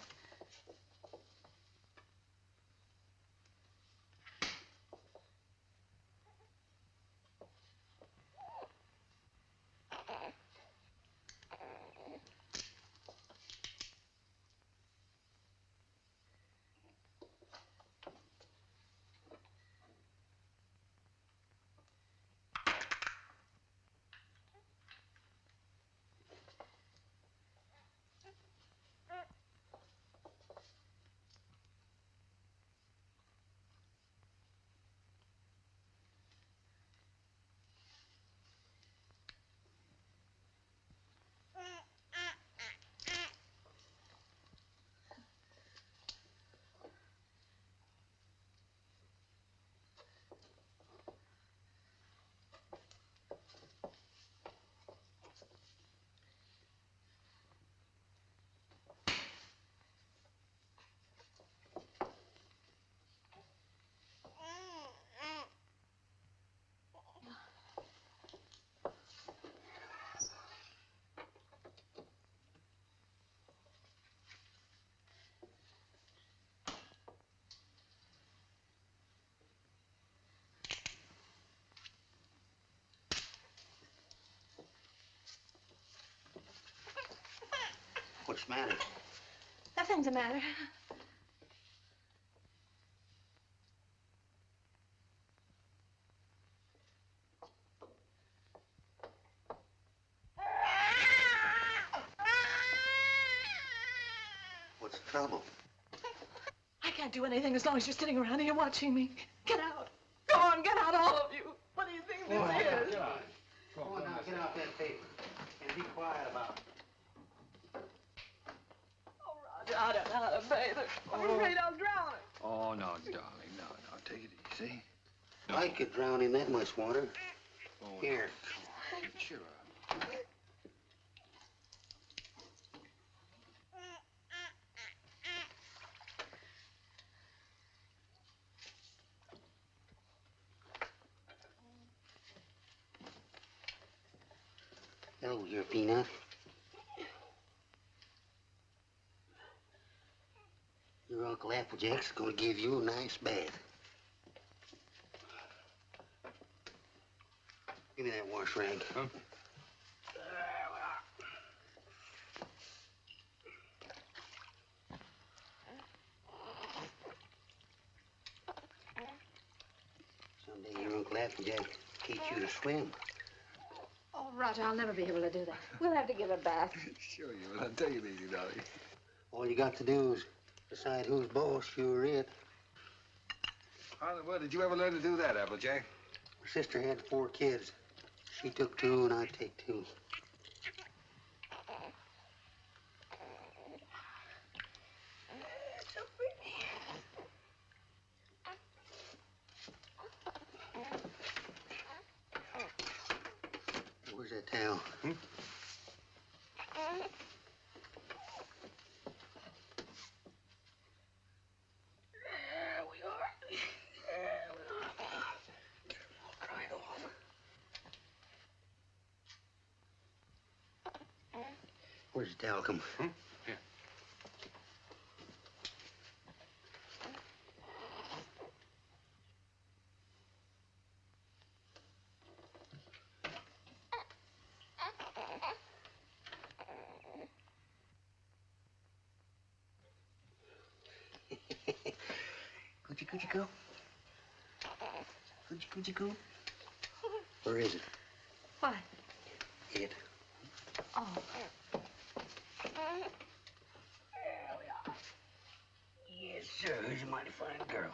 What's the matter? Nothing's the matter. What's the trouble? I can't do anything as long as you're sitting around here watching me. Get out. Go on, get out, all of you. What do you think this is? get out that paper and be quiet about it. Oh, Roger, I don't know how to bathe her. I'm afraid I'll drown her. Oh, no, darling, no. Take it easy. I could drown in that much water. Oh, Here. Come on, cheer up. Hello, your peanut. Your Uncle Applejack's gonna give you a nice bath. Give me that wash rag. Huh? Someday your Uncle Applejack teach you to swim. Oh, Roger, I'll never be able to do that. We'll have to give her a bath. Sure you will. I'll take it easy, darling. All you got to do is decide who's boss, you or it. How in the world did you ever learn to do that, Applejack? My sister had 4 kids. She took 2 and I take 2. So pretty. Where's that towel? Hmm? There we are. There we are. I'll dry it off. Where's the talcum? Hmm? Here. Coochie go? Coochie go? Where is it? What? It. Oh. There we are. Yes, sir. Who's a mighty fine girl.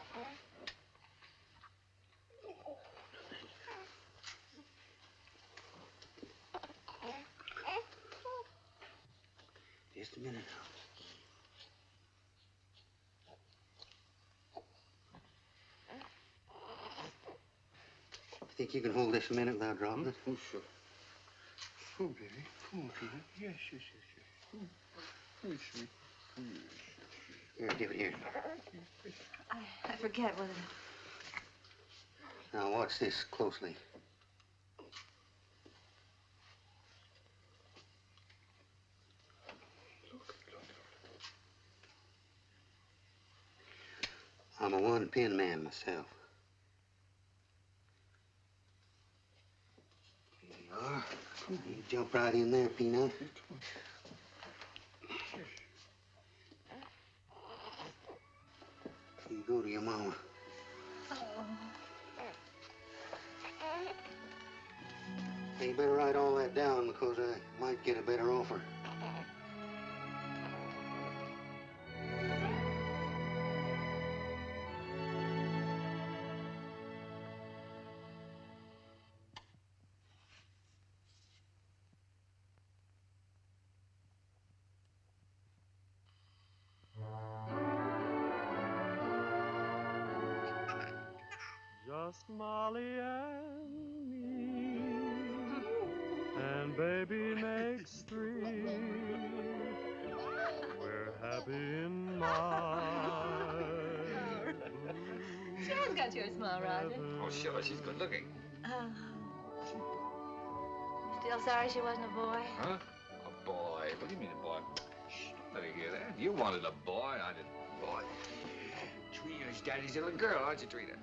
Just a minute now. Think you can hold this a minute without dropping it? Oh, sure. Oh, baby. Oh, baby. Yes, yes, yes, yes. Oh, sweet. Oh, yes, yes, yes. Here, give it here. I forget whether... Now watch this closely. I'm a one-pin man myself. Here you are. You jump right in there, Peanut. You go to your mama. Hey, you better write all that down because I might get a better offer. Just Molly and me, and baby makes 3. We're happy in my She has got your smile, Roger. Oh, sure. She's good looking. Still sorry she wasn't a boy? Huh? A boy? What do you mean a boy? Shh, don't let her hear that. You wanted a boy. I didn't. Boy. Trina's daddy's little girl, aren't you, Trina?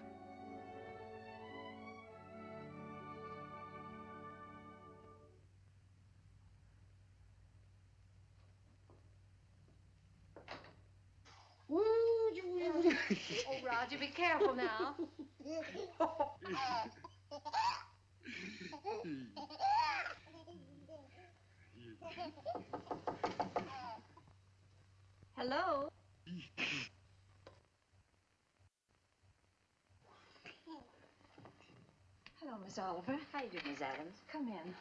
Oh, Roger, be careful now. Hello? Hello, Miss Oliver. How you doing, Miss Adams? Come in.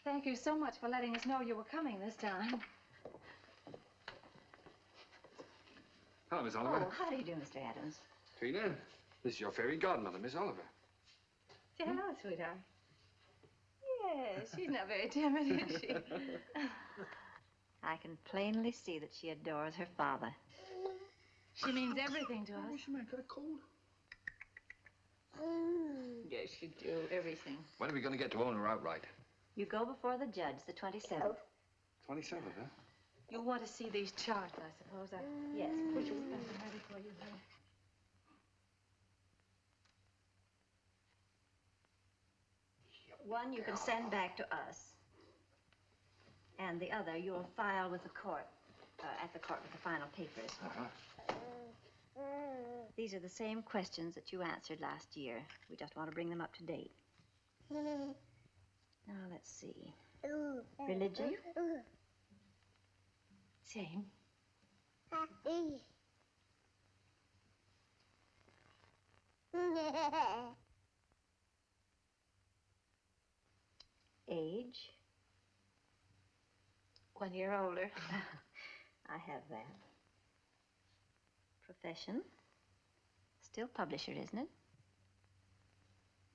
Thank you so much for letting us know you were coming this time. Hello, Miss Oliver. Oh, how do you do, Mr. Adams? Trina, this is your fairy godmother, Miss Oliver. Say hello, sweetheart. Yes, she's not very timid, is she? I can plainly see that she adores her father. She means everything to us. Oh, she might got a cold. Yes, you do. Everything. When are we going to get to own her outright? You go before the judge the 27th. 27th, huh? You'll want to see these charts, I suppose. Yes, Which please. is ready for you, honey. One you can send back to us. And the other you'll file with the court, at the court with the final papers. Uh-huh. These are the same questions that you answered last year. We just want to bring them up to date. Now, let's see. Religion? Same. Age? 1 year older. I have that. Profession? Still publisher, isn't it?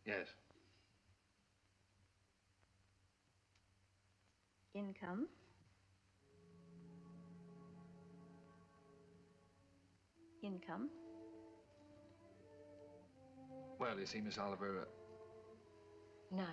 Yes. Income? Income? Well, you see, Miss Oliver, None.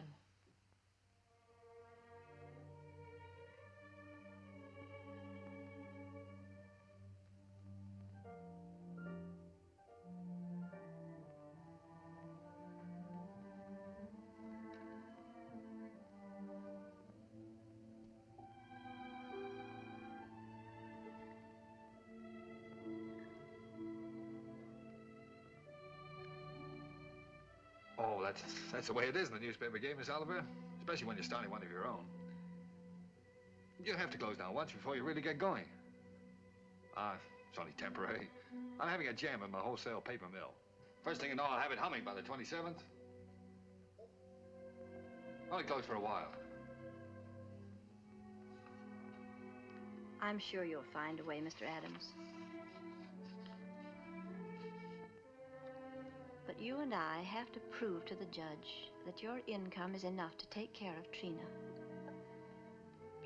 oh, that's the way it is in the newspaper game, Miss Oliver. Especially when you're starting one of your own. You have to close down once before you really get going. It's only temporary. I'm having a jam in my wholesale paper mill. First thing you know, I'll have it humming by the 27th. Only closed for a while. I'm sure you'll find a way, Mr. Adams. But you and I have to prove to the judge that your income is enough to take care of Trina.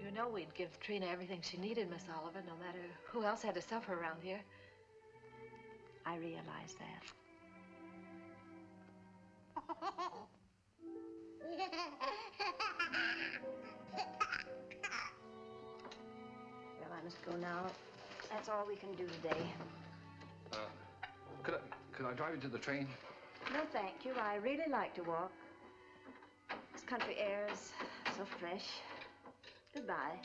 You know we'd give Trina everything she needed, Miss Oliver, no matter who else had to suffer around here. I realize that. Well, I must go now. That's all we can do today. Could I drive you to the train? No, thank you. I really like to walk. This country air is so fresh. Goodbye.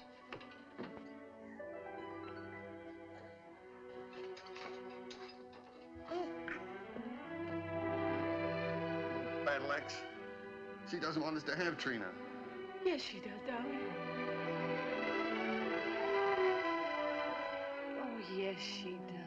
Battle Axe. She doesn't want us to have Trina. Yes, she does, darling. Oh, yes, she does.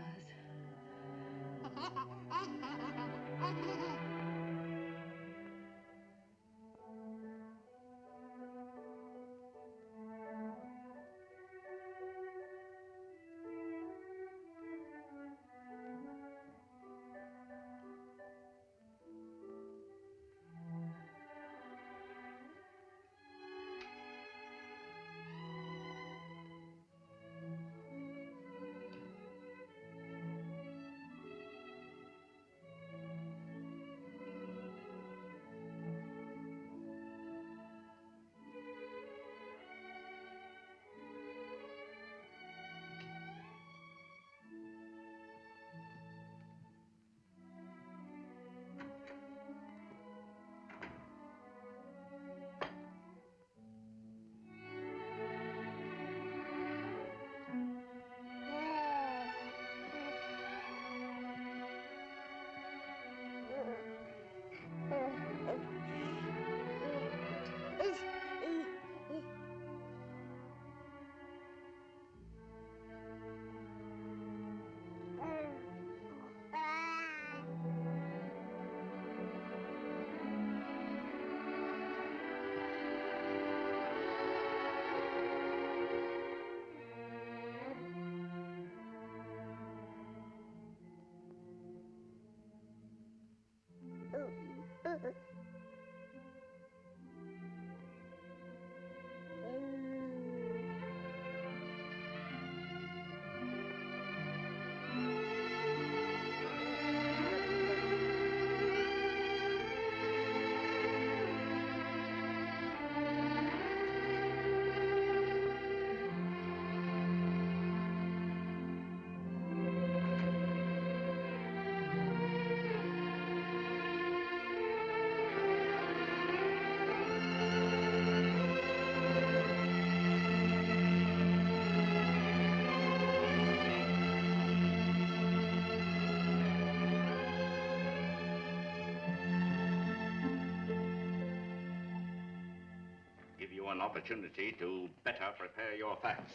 you an opportunity to better prepare your facts.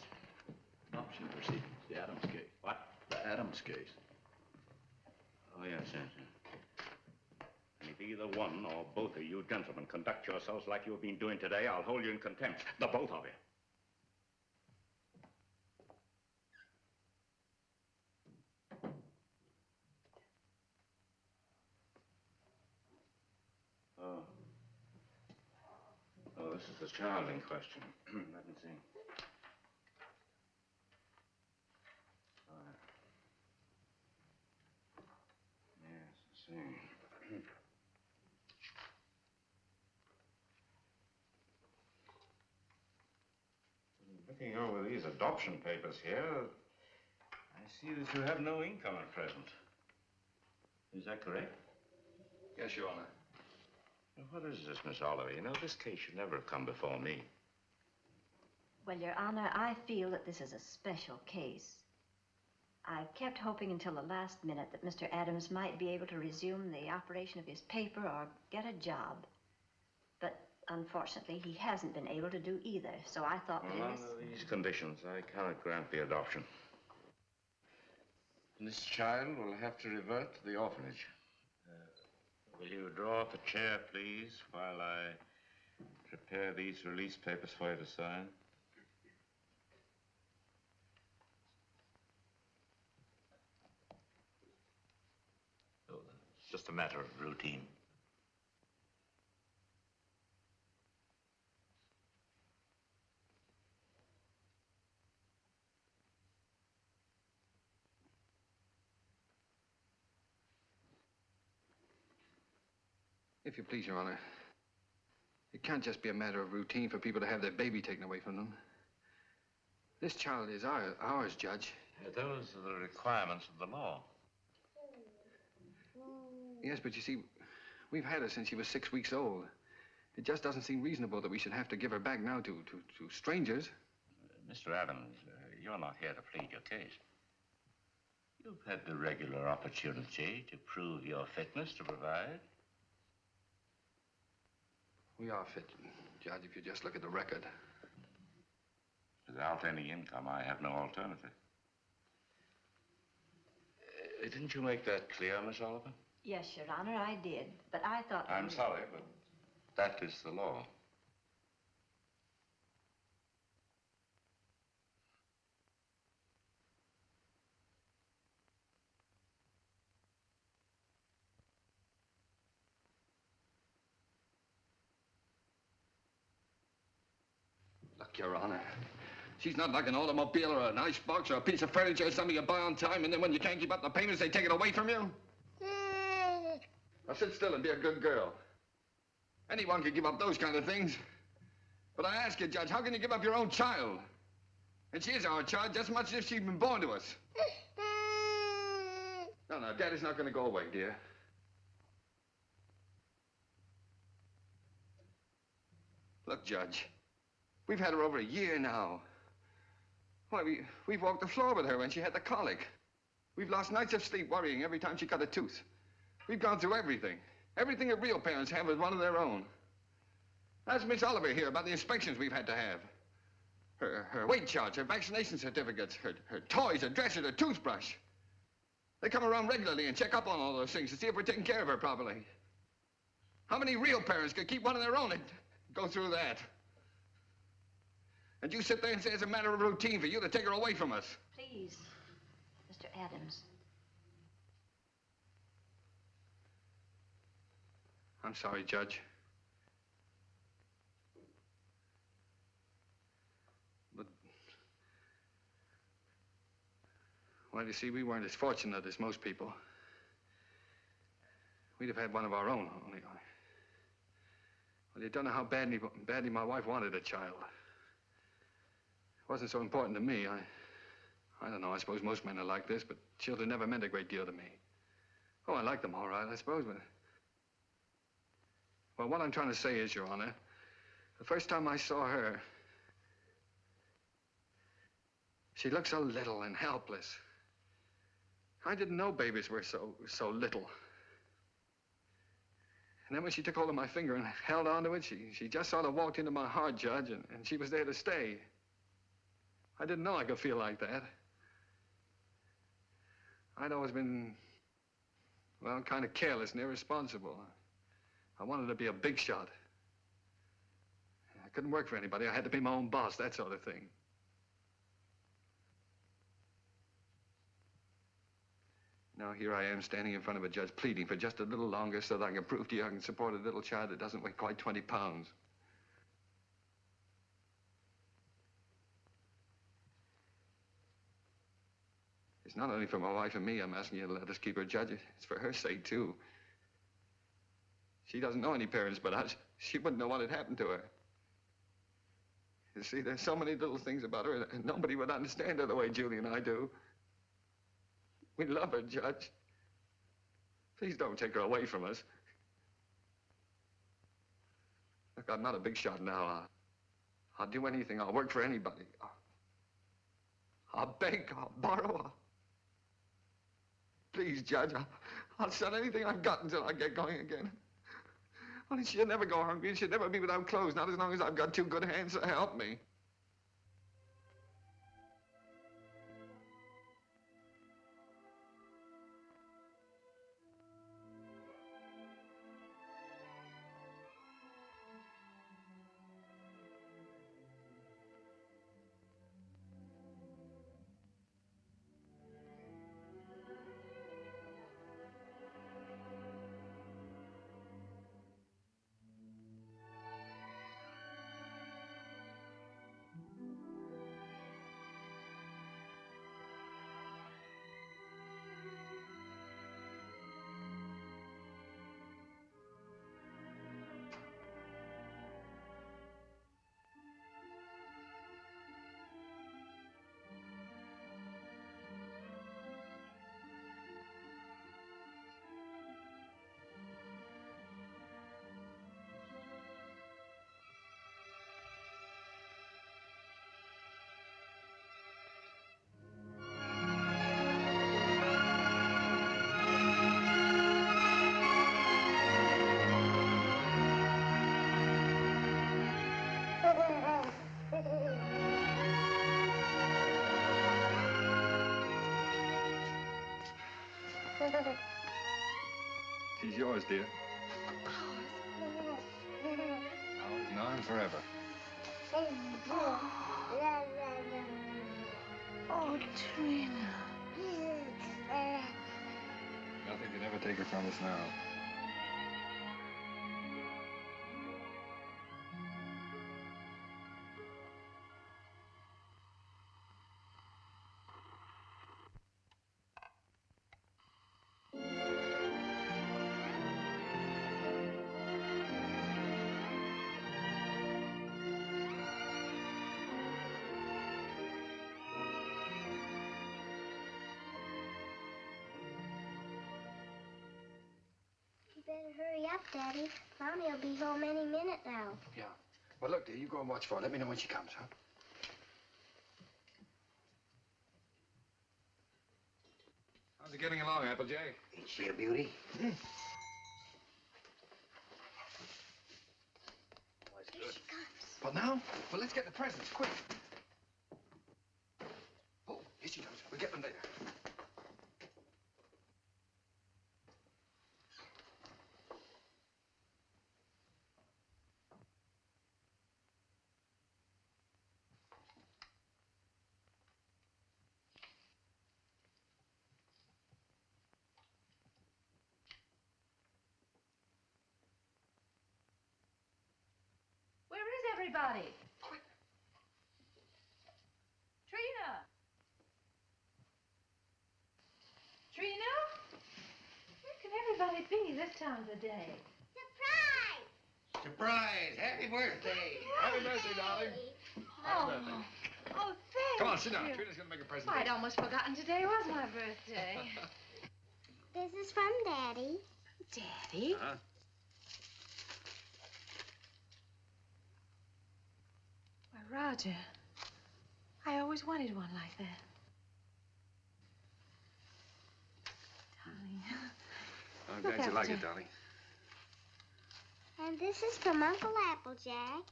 Adoption proceedings, the Adams case. What? The Adams case. Oh, yes, yes, yes. And if either one or both of you gentlemen conduct yourselves like you've been doing today, I'll hold you in contempt. The both of you. Oh, this is the child in question. Let me see. Yes, I see. Looking over these adoption papers here, I see that you have no income at present. Is that correct? Yes, Your Honor. What is this, Miss Oliver? You know, this case should never have come before me. Well, Your Honor, I feel that this is a special case. I've kept hoping until the last minute that Mr. Adams might be able to resume the operation of his paper or get a job. But unfortunately, he hasn't been able to do either, so I thought that Well, under these conditions, I cannot grant the adoption. And this child will have to revert to the orphanage. Will you draw up a chair, please, while I prepare these release papers for you to sign? Oh, it's just a matter of routine. If you please, Your Honor, it can't just be a matter of routine for people to have their baby taken away from them. This child is ours, Judge. Those are the requirements of the law. Yes, but you see, we've had her since she was 6 weeks old. It just doesn't seem reasonable that we should have to give her back now to strangers. Mr. Adams, you're not here to plead your case. You've had the regular opportunity to prove your fitness to provide. We are fit, Judge, if you just look at the record. Without any income, I have no alternative. Didn't you make that clear, Miss Oliver? Yes, Your Honor, I did. But I thought... I'm sorry, but that is the law. Look, Your Honor, she's not like an automobile or an icebox or a piece of furniture or something you buy on time, and then when you can't keep up the payments, they take it away from you. Now sit still and be a good girl. Anyone can give up those kind of things. But I ask you, Judge, how can you give up your own child? And she is our child just as much as if she'd been born to us. No, Daddy's not going to go away, dear. Look, Judge, we've had her over a year now. Why, we've walked the floor with her when she had the colic. We've lost nights of sleep worrying every time she cut a tooth. We've gone through everything. Everything that real parents have with one of their own. Ask Miss Oliver here about the inspections we've had to have. Her weight charts, her vaccination certificates, her toys, her dresser, her toothbrush. They come around regularly and check up on all those things to see if we're taking care of her properly. How many real parents could keep one of their own and go through that? And you sit there and say it's a matter of routine for you to take her away from us. Please, Mr. Adams. I'm sorry, Judge. But, well, you see, we weren't as fortunate as most people. We'd have had one of our own, only well, you don't know how badly my wife wanted a child. It wasn't so important to me. I don't know, I suppose most men are like this, but children never meant a great deal to me. Oh, I like them all right, I suppose, but... Well, what I'm trying to say is, Your Honor, the first time I saw her, she looked so little and helpless. I didn't know babies were so little. And then when she took hold of my finger and held onto it, she just sort of walked into my heart, Judge, and she was there to stay. I didn't know I could feel like that. I'd always been, well, kind of careless and irresponsible. I wanted to be a big shot. I couldn't work for anybody. I had to be my own boss, that sort of thing. Now here I am standing in front of a judge pleading for just a little longer so that I can prove to you I can support a little child that doesn't weigh quite 20 pounds. It's not only for my wife and me I'm asking you to let us keep her, Judge. It's for her sake, too. She doesn't know any parents but us. She wouldn't know what had happened to her. You see, there's so many little things about her and nobody would understand her the way Julie and I do. We love her, Judge. Please don't take her away from us. Look, I'm not a big shot now. I'll do anything. I'll work for anybody. I'll beg. I'll borrow. Please, Judge, I'll sell anything I've got until I get going again. Only she'll never go hungry and she'll never be without clothes, not as long as I've got two good hands to help me. She's yours, dear. Ours now and forever. Oh, Trina. Nothing can ever take her from us now. Hurry up, Daddy. Mommy will be home any minute now. Yeah. Well, look, dear, you go and watch for her. Let me know when she comes, huh? How's it getting along, Applejack? Ain't she a beauty? Here she comes. Well, now? Well, let's get the presents, quick. Oh, here she comes. We'll get them later. Everybody. Trina. Trina? Where can everybody be this time of the day? Surprise! Surprise! Happy birthday! Happy birthday, darling. Happy birthday. Oh, thank Come on, sit down. you. Trina's going to make a present. I'd almost forgotten today was my birthday. This is from Daddy. Daddy? Uh-huh. Why, Roger, I always wanted one like that. Darling. I'm Look glad you at like you. it, darling. And this is from Uncle Applejack.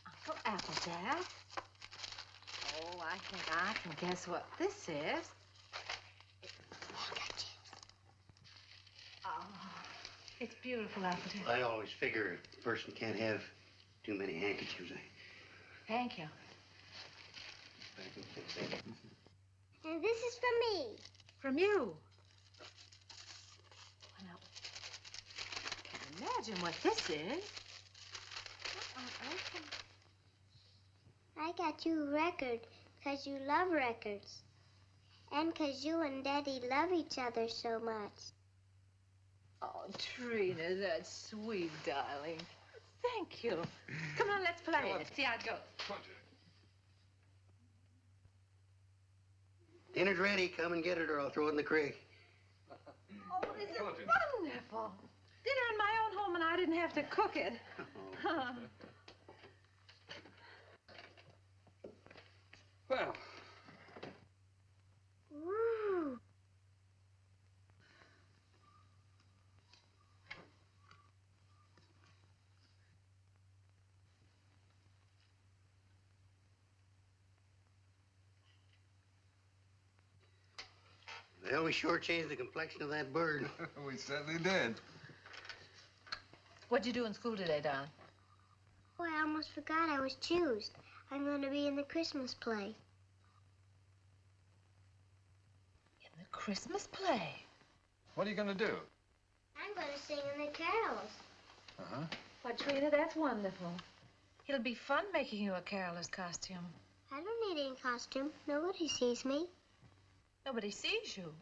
Uncle Applejack? Oh, I think I can guess what this is. Oh, it's beautiful, Applejack. I always figure a person can't have too many handkerchiefs. Thank you. And this is from me. From you? Well, I can't imagine what this is. I got you a record because you love records. And because you and Daddy love each other so much. Oh, Trina, that's sweet, darling. Thank you. Come on, let's play it. See how it goes. Dinner's ready. Come and get it or I'll throw it in the creek. Oh, this is wonderful. Dinner in my own home and I didn't have to cook it. Well. Woo. Well, we sure changed the complexion of that bird. We certainly did. What'd you do in school today, Don? Oh, I almost forgot I was choosed. I'm going to be in the Christmas play. In the Christmas play? What are you going to do? I'm going to sing in the carols. Uh-huh. Why, Trina, that's wonderful. It'll be fun making you a caroler's costume. I don't need any costume. Nobody sees me. Nobody sees you.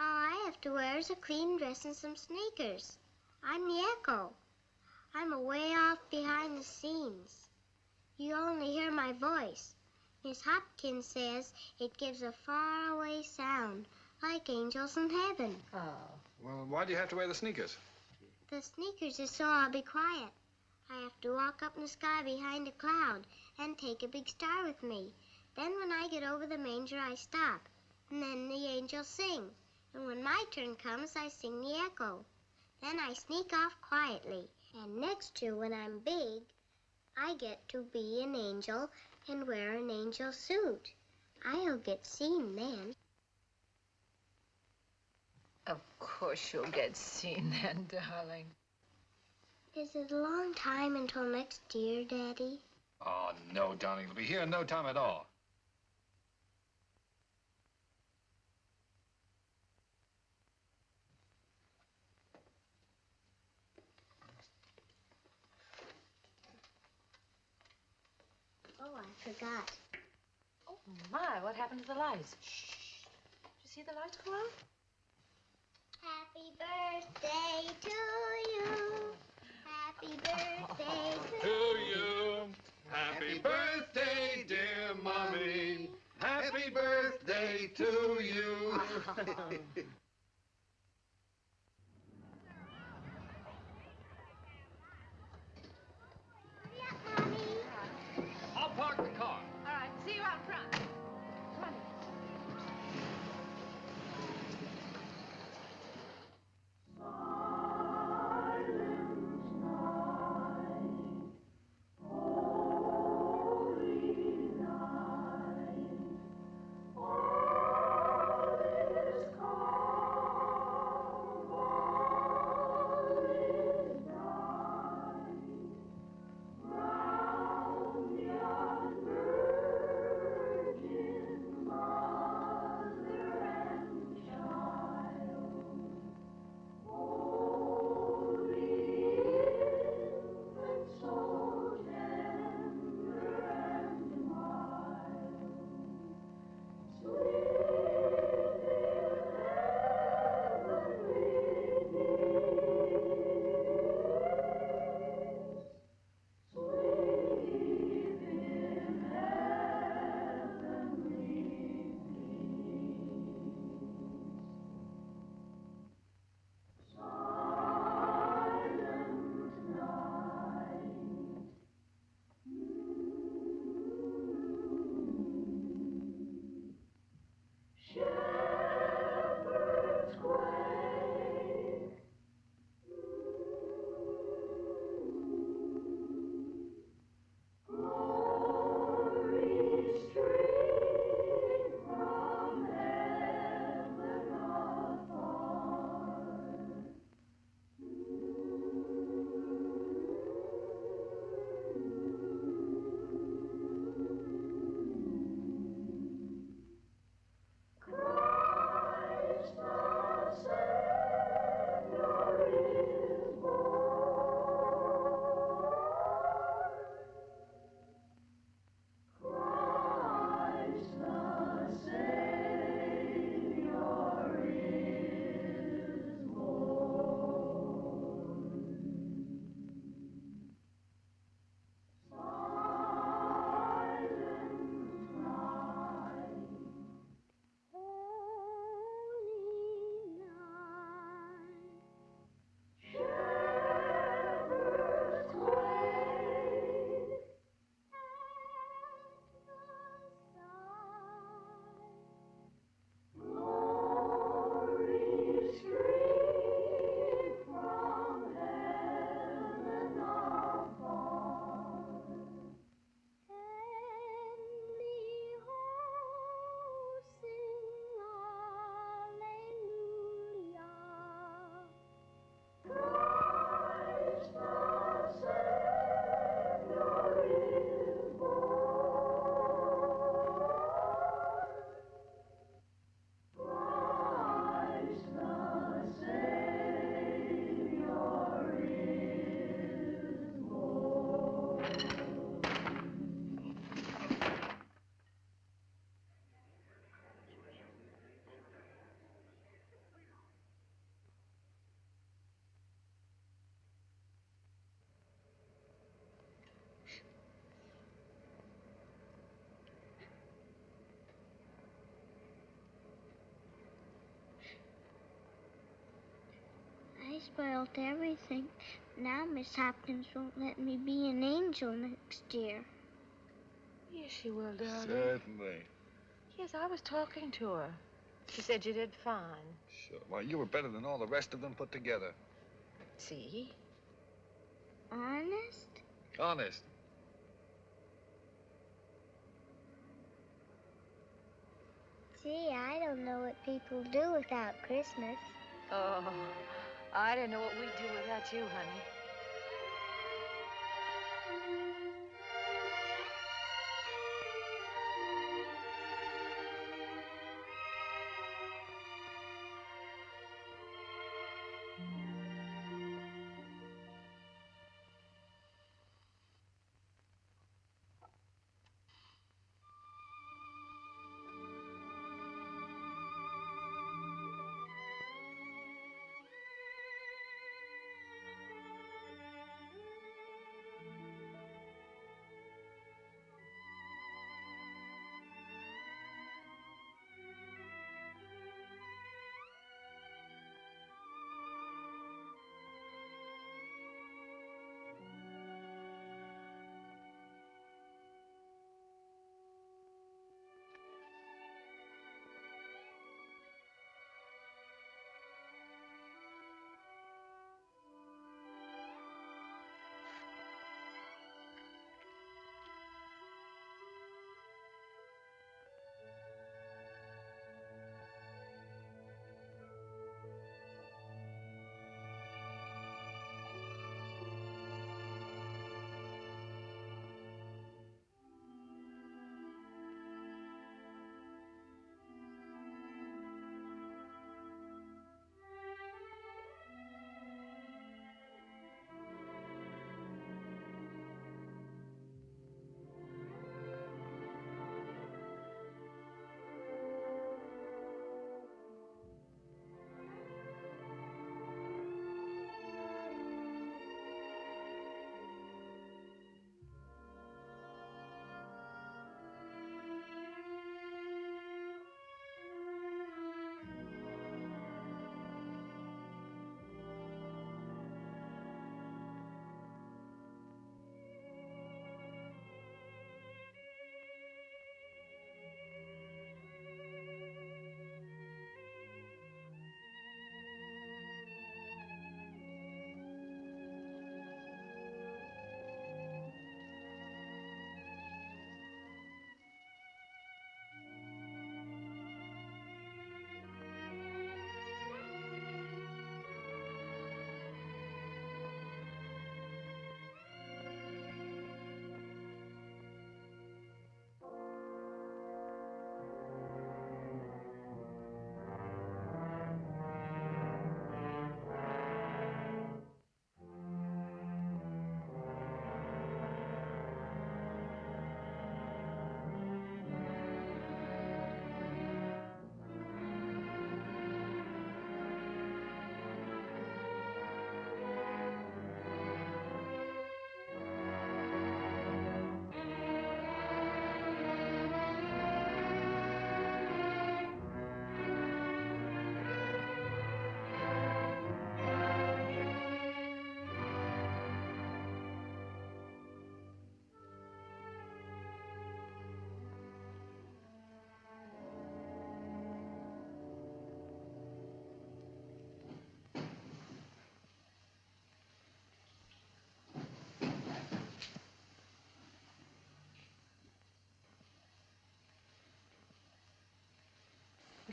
All I have to wear is a clean dress and some sneakers. I'm the echo. I'm away off behind the scenes. You only hear my voice. Miss Hopkins says it gives a faraway sound, like angels in heaven. Oh. Well, why do you have to wear the sneakers? The sneakers is so I'll be quiet. I have to walk up in the sky behind a cloud and take a big star with me. Then when I get over the manger, I stop. And then the angels sing. And when my turn comes, I sing the echo. Then I sneak off quietly. And next year, when I'm big, I get to be an angel and wear an angel suit. I'll get seen then. Of course you'll get seen then, darling. Is it a long time until next year, Daddy? Oh, no, darling. It'll be here in no time at all. Oh, I forgot. Oh, my, what happened to the lights? Shh. Did you see the lights go out? Happy birthday to you. Happy birthday To you. Happy birthday, dear Mommy. Happy birthday to you. I'll park the car. All right, see you out front. Come on. All is calm. spoiled everything. Now Miss Hopkins won't let me be an angel next year. Yes, she will, darling. Certainly. Yes, I was talking to her. She said you did fine. Sure. Why, you were better than all the rest of them put together. See? Honest? Honest. Gee, I don't know what people do without Christmas. Oh, I don't know what we'd do without you, honey.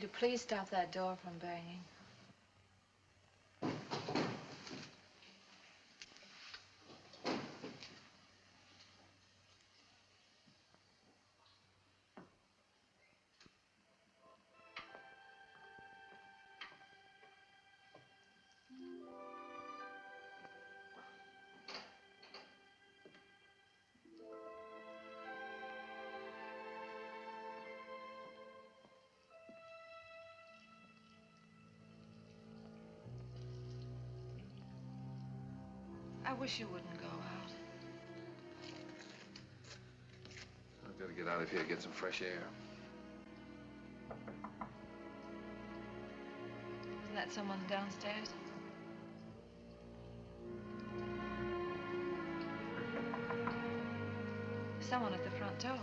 Would you please stop that door from banging? I wish you wouldn't go out. I've got to get out of here, get some fresh air. Isn't that someone downstairs? Someone at the front door.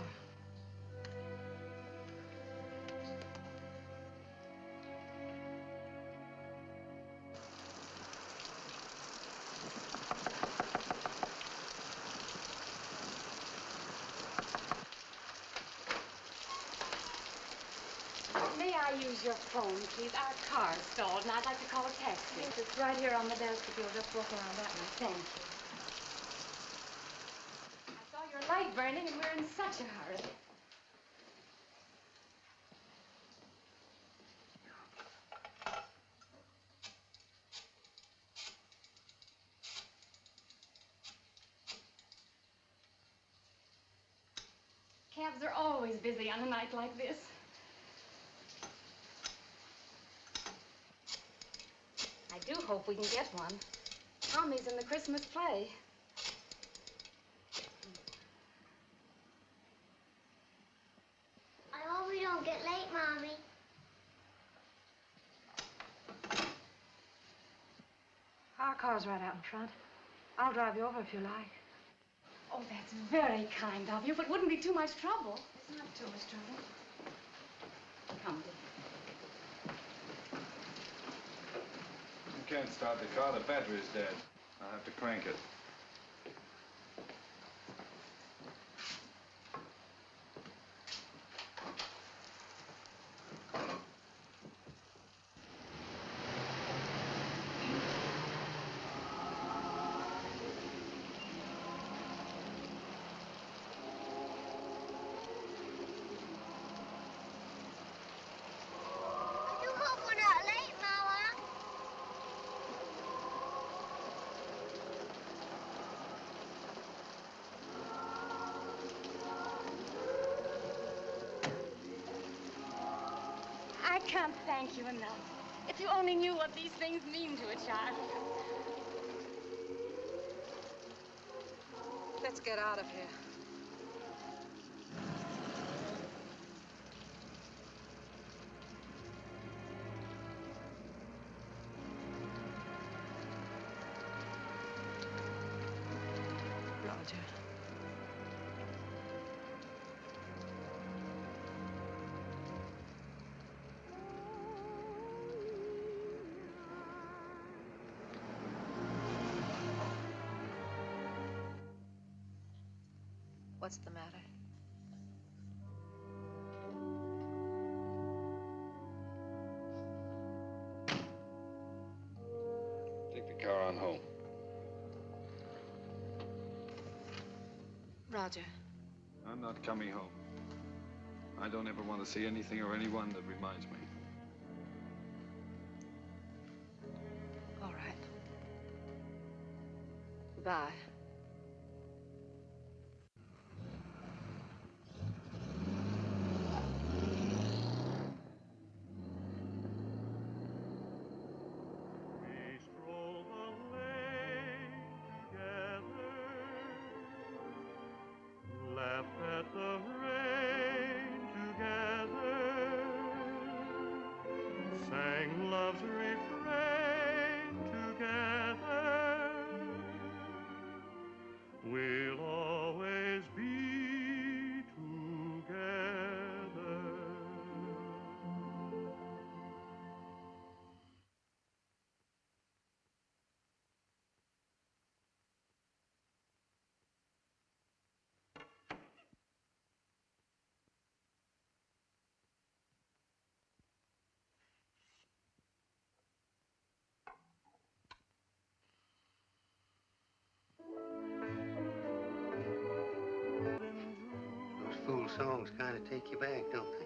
May I use your phone, please? Our car's stalled, and I'd like to call a taxi. Yes, it's right here on the desk if you'll just walk around that way. Thank you. I saw your light burning, and we're in such a hurry. Cabs are always busy on a night like this. I do hope we can get one. Tommy's in the Christmas play. I hope we don't get late, Mommy. Our car's right out in front. I'll drive you over if you like. Oh, that's very kind of you, but wouldn't be too much trouble. It's not too much trouble. Come, dear. You can't start the car. The battery's dead. I'll have to crank it. I do hope we're not late, Mama. I can't thank you enough. If you only knew what these things mean to a child. Let's get out of here. Roger. What's the matter? Take the car on home. Roger. I'm not coming home. I don't ever want to see anything or anyone that reminds me. All right. Goodbye. We stroll the lane together, laughed at the rain together, sang love's refrain together. We'll always be together. Those fool songs kind of take you back, don't they?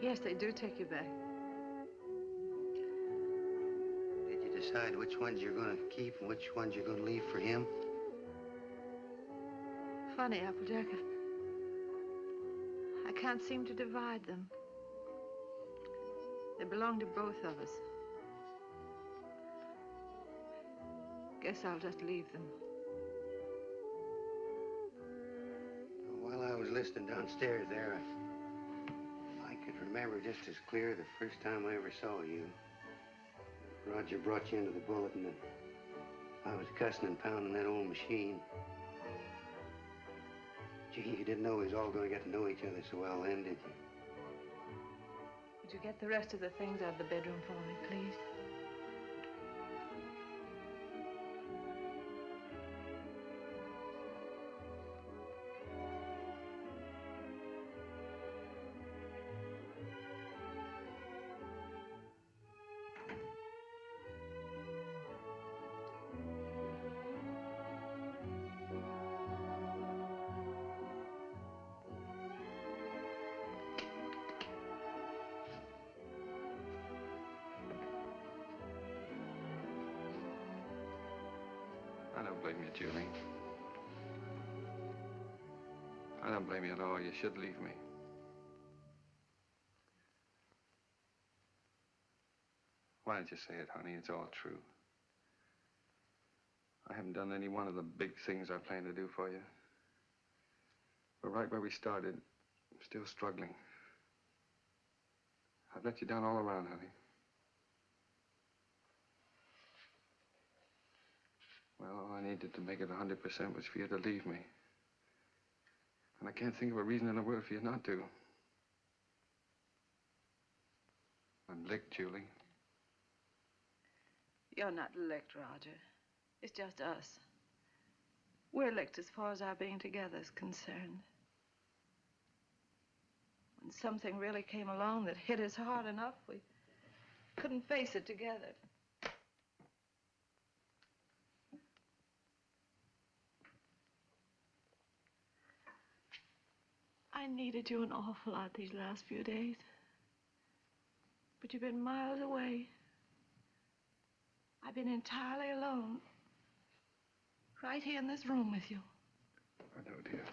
Yes, they do take you back. Did you decide which ones you're going to keep and which ones you're going to leave for him? Funny, Applejack. I can't seem to divide them. They belong to both of us. Guess I'll just leave them. While I was listening downstairs there, I could remember just as clear the first time I ever saw you. Roger brought you into the bulletin and I was cussing and pounding that old machine. Gee, you didn't know we was all going to get to know each other so well then, did you? Would you get the rest of the things out of the bedroom for me, please? I don't blame you, Julie. I don't blame you at all. You should leave me. Why don't you say it, honey? It's all true. I haven't done any one of the big things I planned to do for you. But right where we started, I'm still struggling. I've let you down all around, honey. Well, all I needed to make it 100% was for you to leave me. And I can't think of a reason in the world for you not to. I'm licked, Julie. You're not licked, Roger. It's just us. We're licked as far as our being together is concerned. When something really came along that hit us hard enough, we couldn't face it together. I needed you an awful lot these last few days. But you've been miles away. I've been entirely alone. Right here in this room with you. I know, dear.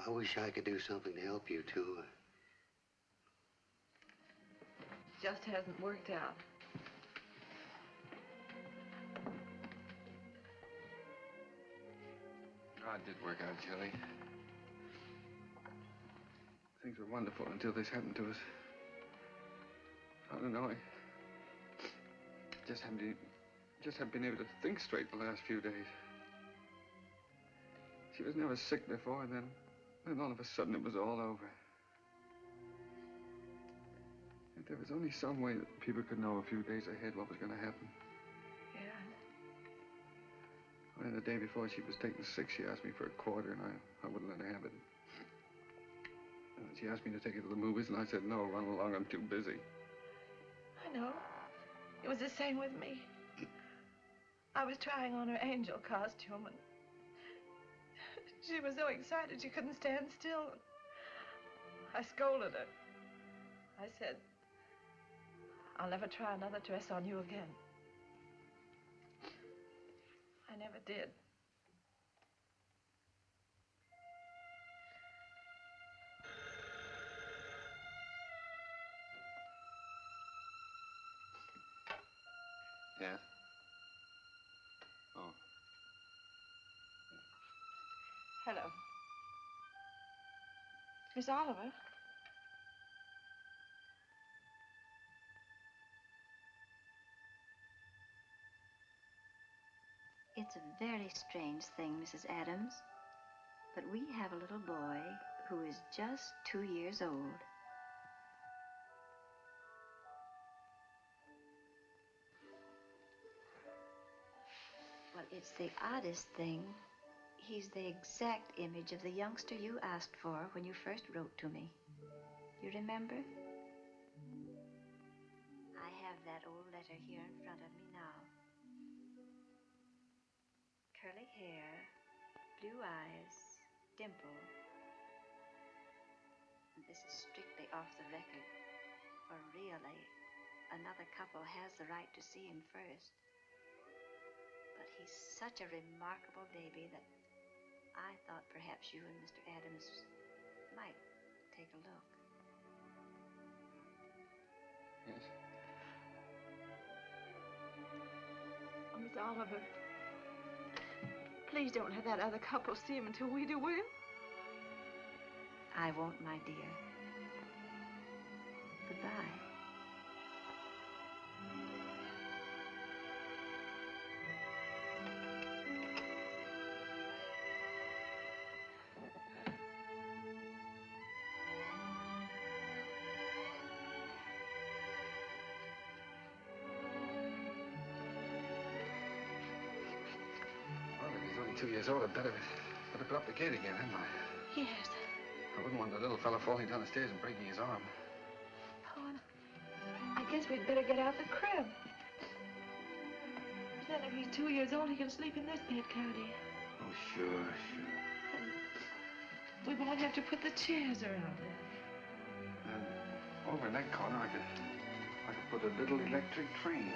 I wish I could do something to help you, too. Just hasn't worked out. God did work out, Julie. Things were wonderful until this happened to us. I don't know. I just haven't been able to think straight the last few days. She was never sick before, and then all of a sudden it was all over. If there was only some way that people could know a few days ahead what was going to happen. Yeah. Well, the day before she was taken sick, she asked me for a quarter, and I wouldn't let her have it. And she asked me to take her to the movies, and I said, no, run along, I'm too busy. I know. It was the same with me. I was trying on her angel costume, and she was so excited she couldn't stand still. I scolded her. I said, I'll never try another dress on you again. I never did. Yeah? Oh. Hello. Miss Oliver? It's a very strange thing, Mrs. Adams, but we have a little boy who is just 2 years old. Well, it's the oddest thing. He's the exact image of the youngster you asked for when you first wrote to me. You remember? I have that old letter here in front of me now. Curly hair, blue eyes, dimple. And this is strictly off the record, for really, another couple has the right to see him first. But he's such a remarkable baby that I thought perhaps you and Mr. Adams might take a look. Yes. Oh, Miss Oliver, Please don't let that other couple see him until we do, will you? I won't, my dear. Goodbye. Well, if he's only 2 years old, I'd better put up the gate again, hadn't I? Yes. I wouldn't want the little fella falling down the stairs and breaking his arm. Oh, I guess we'd better get out the crib. Then if he's 2 years old, he can sleep in this bed, can't he? Oh, sure. We might have to put the chairs around it. And over in that corner, I could put a little electric train.